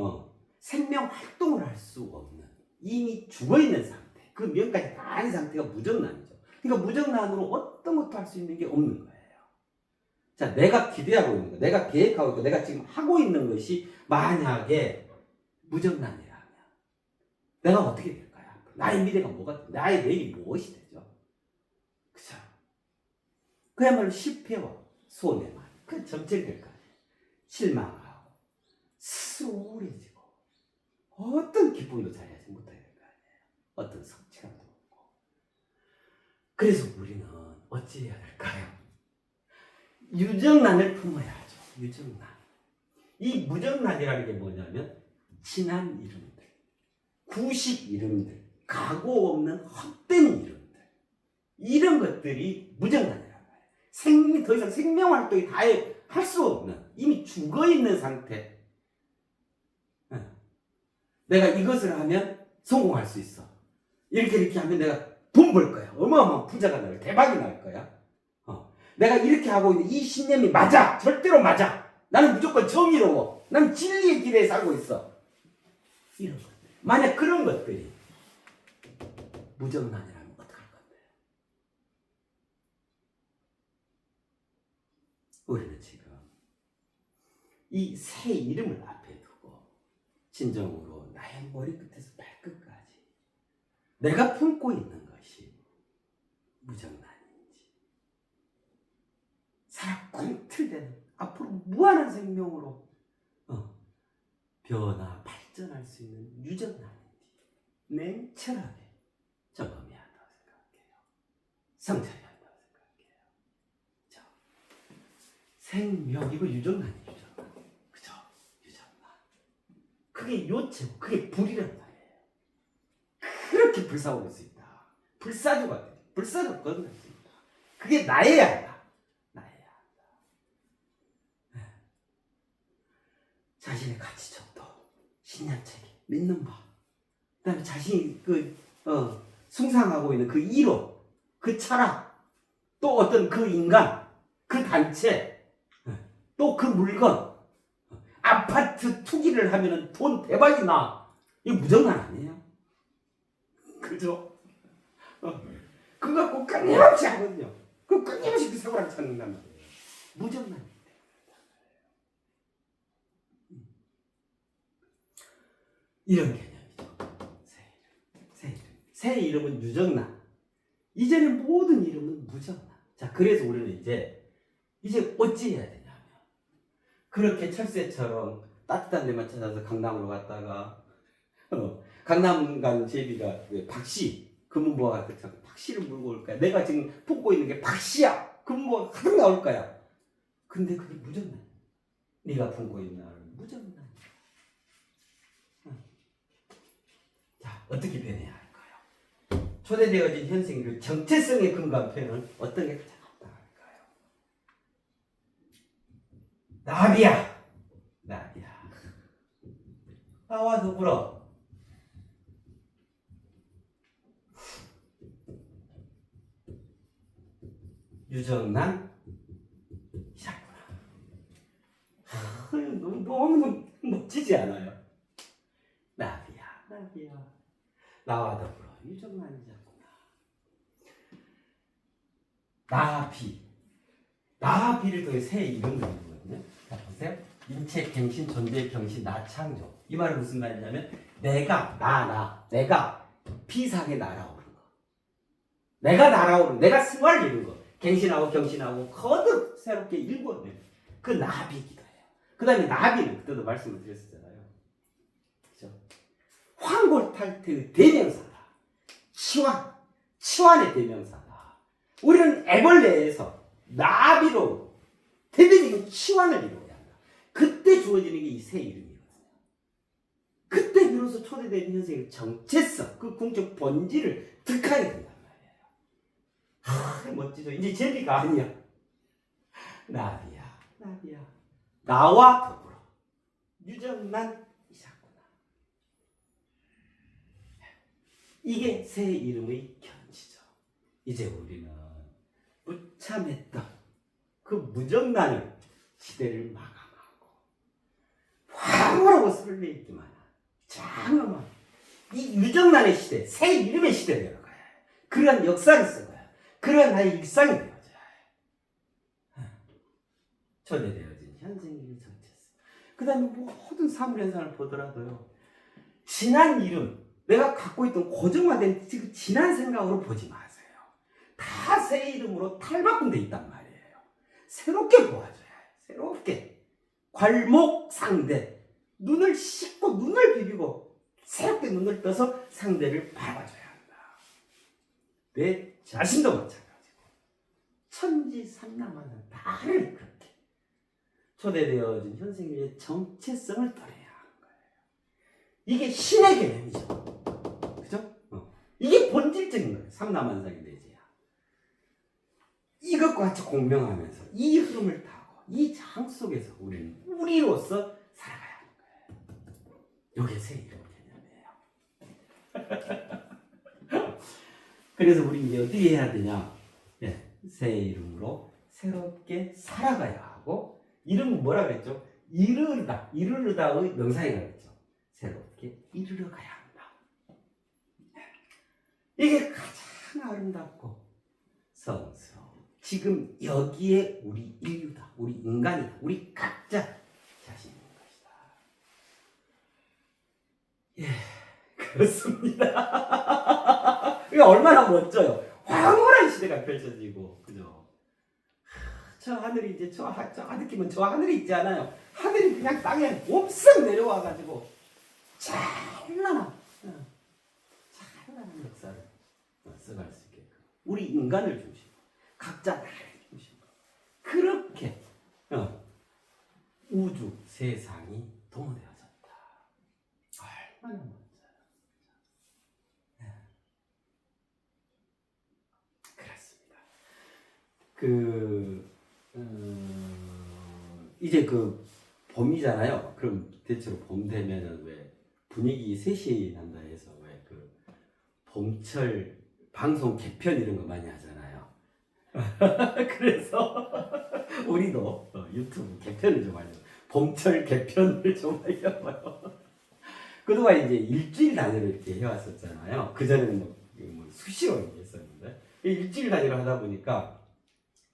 생명 활동을 할 수 없는 이미 죽어있는 상태 그 면까지 다 아닌 상태가 무정란이죠. 그러니까 무정란으로 어떤 것도 할 수 있는 게 없는 거예요. 자, 내가 기대하고 있는 거, 내가 계획하고 있고, 내가 지금 하고 있는 것이 만약에 무정란이라면 내가 어떻게 될까요? 나의 미래가 뭐가 돼? 나의 내일이 무엇이 되죠? 그죠? 그야말로 실패와 손해만 그 점철될까요? 실망하고 스스로 우울해지고 어떤 기쁨도 자리하지 못하게 될 거 아니에요. 어떤 성취감도 없고. 그래서 우리는 어찌해야 될까요? 유정란을 품어야죠. 유정란. 이 무정란이라는 게 뭐냐면 지난 이름들, 구식 이름들, 각오 없는 헛된 이름들 이런 것들이 무정란이라는 거예요. 더 이상 생명 활동이 다 할 수 없는 이미 죽어있는 상태. 내가 이것을 하면 성공할 수 있어. 이렇게 하면 내가 돈 벌 거야. 어마어마한 부자가 날 대박이 날 거야. 내가 이렇게 하고 있는 이 신념이 맞아. 절대로 맞아. 나는 무조건 정의로워. 나는 진리의 길에 살고 있어. 이런 것들. 만약 그런 것들이 무정란이라면 어떡할 건데? 우리는 지금 이 새 이름을 앞에 두고 진정으로 나의 머리끝에서 발끝까지 내가 품고 있는 것이 무정란인지 살아 꿈틀대는 앞으로 무한한 생명으로 변화 발전할 수 있는 유정란인지 냉철하게 점검해야 한다고 생각해요. 성찰해야 한다고 생각해요. 그죠? 생명 이거 유정란이죠. 그죠? 유정란. 그게 요체고 그게 불이란 말이에요. 그렇게 불사오를 수 있다. 불사조가 돼. 불사조 건널 수 있다. 그게 나여야 한다. 자신의 가치 정도, 신념체계, 믿는 바, 그다음에 자신이 숭상하고 있는 그 이론, 그 철학, 또 어떤 그 인간, 그 단체, 또 그 물건, 아파트 투기를 하면은 돈 대박이 나. 이거 무정란 아니에요? 그죠? 그거 갖고 끊임없이 하거든요. 그 끊임없이 그 사고를 찾는단 말이에요. 무정란. 이런 개념이죠. 새 이름은 유정란. 이전의 모든 이름은 무정란. 자, 그래서 우리는 이제 어찌 해야 되냐면, 그렇게 철새처럼 따뜻한 데만 찾아서 강남으로 갔다가 강남 간 제비가 박씨 금은보화가 그렇잖아. 박씨를 물고 올 거야. 내가 지금 품고 있는 게 박씨야. 금은보화가 가득 나올 거야. 근데 그게 무정란. 네가 품고 있는 나는 무정란. 자, 어떻게 변해야 할까요? 초대되어진 현생의 그 정체성에 근거한 표현은 어떤 게 가장 합당할까요? 나비야. 나와 더불어 유정란 이셨구나. 너무 멋지지 않아요? 나비야. 나와 더불어 유정란 이셨구나. 나비를 통해 새 이름을 이루거든요. 자, 보세요. 인체, 갱신, 존재, 병신, 나창조. 이 말은 무슨 말이냐면 내가 피상에 날아오른 거. 내가 승화를 이룬 거. 갱신하고 경신하고 거듭 새롭게 일궈낸 그 나비기도 해요. 그 다음에 나비는 그때도 말씀을 드렸었잖아요. 그죠? 황골탈퇴의 대명사다. 치환의 대명사다. 우리는 애벌레에서 나비로 대대적인 치환을 이루어야 한다. 그때 주어지는 게 이 새 이름이거든요. 그때 비로소 초대된 현생의 정체성, 그 궁적 본질을 득하게 된단 말이에요. 멋지죠? 이제 제비가 아니야. 나비야. 나와 더불어 유정란 이셨구나. 이게 새 이름의 견지죠. 이제 우리는 무참했던 그 무정란을 시대를 마감하고 황홀하고 설레있기만 한 장엄한 이 유정란의 시대, 새 이름의 시대를 열어가야 해. 그러한 역사를 써가야 해. 그러한 나의 일상이 되어져야 해. 초대되어진 현생의 정체성. 그 다음에 모든 사물 현상을 보더라도요, 지난 이름, 내가 갖고 있던 고정화된 그 지난 생각으로 보지 마세요. 다 새 이름으로 탈바꿈돼 있단 말이에요. 새롭게 보아줘야 해. 새롭게. 괄목상대. 눈을 씻고 눈을 비비고 새롭게 눈을 떠서 상대를 바라봐줘야 한다. 내 자신도 마찬가지고 천지산남하는 나를 그렇게 초대되어진 현생의 정체성을 따라야 하는 거예요. 이게 신의 개념이죠. 그죠? 이게 본질적인 거예요. 삼남한상의 내재야. 이것과 같이 공명하면서 이 흐름을 타고 이 장 속에서 우리는 우리로서 살아가야 하는 거예요. 이게 새 이름 개념이에요. 그래서 우리 이제 어떻게 해야 되냐? 새 이름으로 새롭게 살아가야 하고, 이름은 뭐라 그랬죠? 이르르다의 명사이라고 했죠. 새롭게 이르러 가야 한다. 이게 가장 아름답고 성스러운, 지금 여기에 우리 인류다, 우리 인간이다, 우리 각자 자신인 것이다. 그렇습니다. 이게 얼마나 멋져요. 황홀한 시대가 펼쳐지고, 그죠? 저 하늘이 이제 저 하늘이면 저 하늘이 있지 않아요. 하늘이 그냥 땅에 옵싹 내려와가지고 찬란한 역사를 써갈 수 있게끔 우리 인간을 중심으로 각자 나를 중심으로 그렇게 우주 세상이 동원되어졌다. 얼마나 멋져요. 그렇습니다. 이제 봄이잖아요. 그럼 대체로 봄 되면은 왜 분위기 셋이 난다 해서 왜 봄철 방송 개편 이런 거 많이 하잖아요. 그래서 우리도 유튜브 개편을 좀 하려고, 봄철 개편을 좀 하려고요. 그동안 이제 일주일 단위로 이렇게 해왔었잖아요. 그전에는 수시로 이렇게 했었는데 일주일 단위로 하다 보니까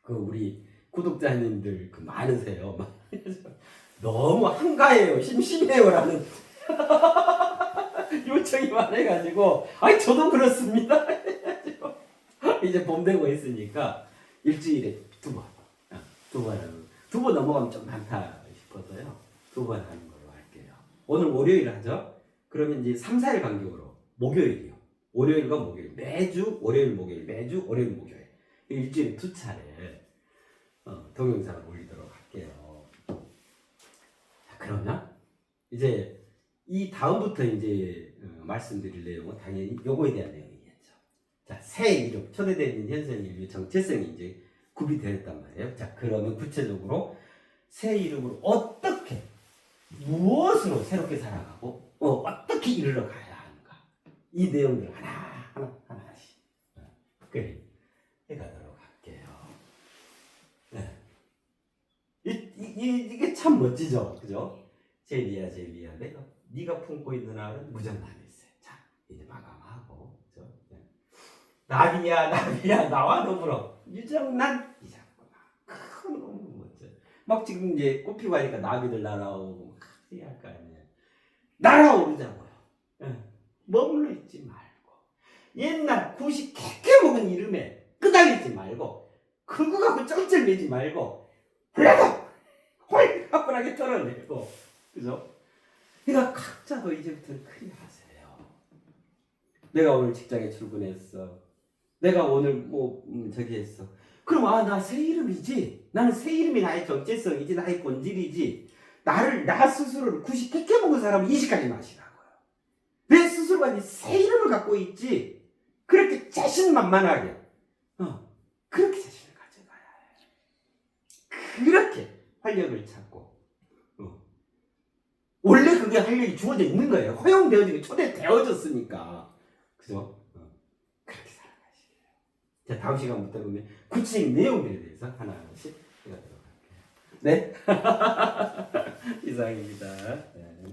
그 우리 구독자님들 그 많으세요. 너무 한가해요, 심심해요라는 요청이 많아가지고, 아니 저도 그렇습니다. 이제 봄 되고 있으니까 일주일에 두 번 넘어가면 좀 많다 싶어서요. 2번 하는 걸로 할게요. 오늘 월요일 하죠. 그러면 이제 3, 4일 간격으로 목요일이요. 월요일과 목요일 매주 월요일 목요일 매주 월요일 목요일 일주일에 2차례 동영상을 올리도록 할게요. 자, 그러면 이제 이 다음부터 이제 말씀드릴 내용은 당연히 요거에 대한 내용이겠죠. 자, 새 이름 초대되는 현생 인류 정체성이 이제 구비되었단 말이에요. 자, 그러면 구체적으로 새 이름으로 어떻게 무엇으로 새롭게 살아가고 어떻게 이르러 가야 하는가, 이 내용들 하나씩 해가도록 할게요. 네. 이게 참 멋지죠, 그죠? 제리야 네가 품고 있는 알은 무정란에 있어요. 자, 이제 마감하고, 그죠? 네. 나비야 나와 더불어 유정란 이자꾸나. 너무 멋져. 막 지금 이제 꽃피고 하니까 나비들 날아오고 할 거 아니에요. 날아오르자고요. 머물러 있지 말고 옛날 구시 캐캐 먹은 이름에 끄달리지 말고 그거 갖고 쩔쩔매지 말고 그래도 홀가분하게 털어내고, 그죠? 그러니까 각자도 이제부터는 클리어하세요. 내가 오늘 직장에 출근했어. 내가 오늘 저기 했어. 그럼 나 새 이름이지. 나는 새 이름이 나의 정체성이지, 나의 본질이지. 나 스스로를 굳이 캐캐 먹은 사람은 인식하지 마시라고요. 내 스스로가 새 이름을 갖고 있지. 그렇게 자신만만하게 그렇게 자신을 가져가야 해요. 그렇게 활력을 찾고 원래 그게 활력이 주어져 있는 거예요. 허용되어지고 초대되어졌으니까, 그죠? 그렇게 살아가시게요. 자, 다음 시간부터 보면 구체적인 내용들에 대해서 하나씩 해가도록 할게요. 네? 이상입니다. 네.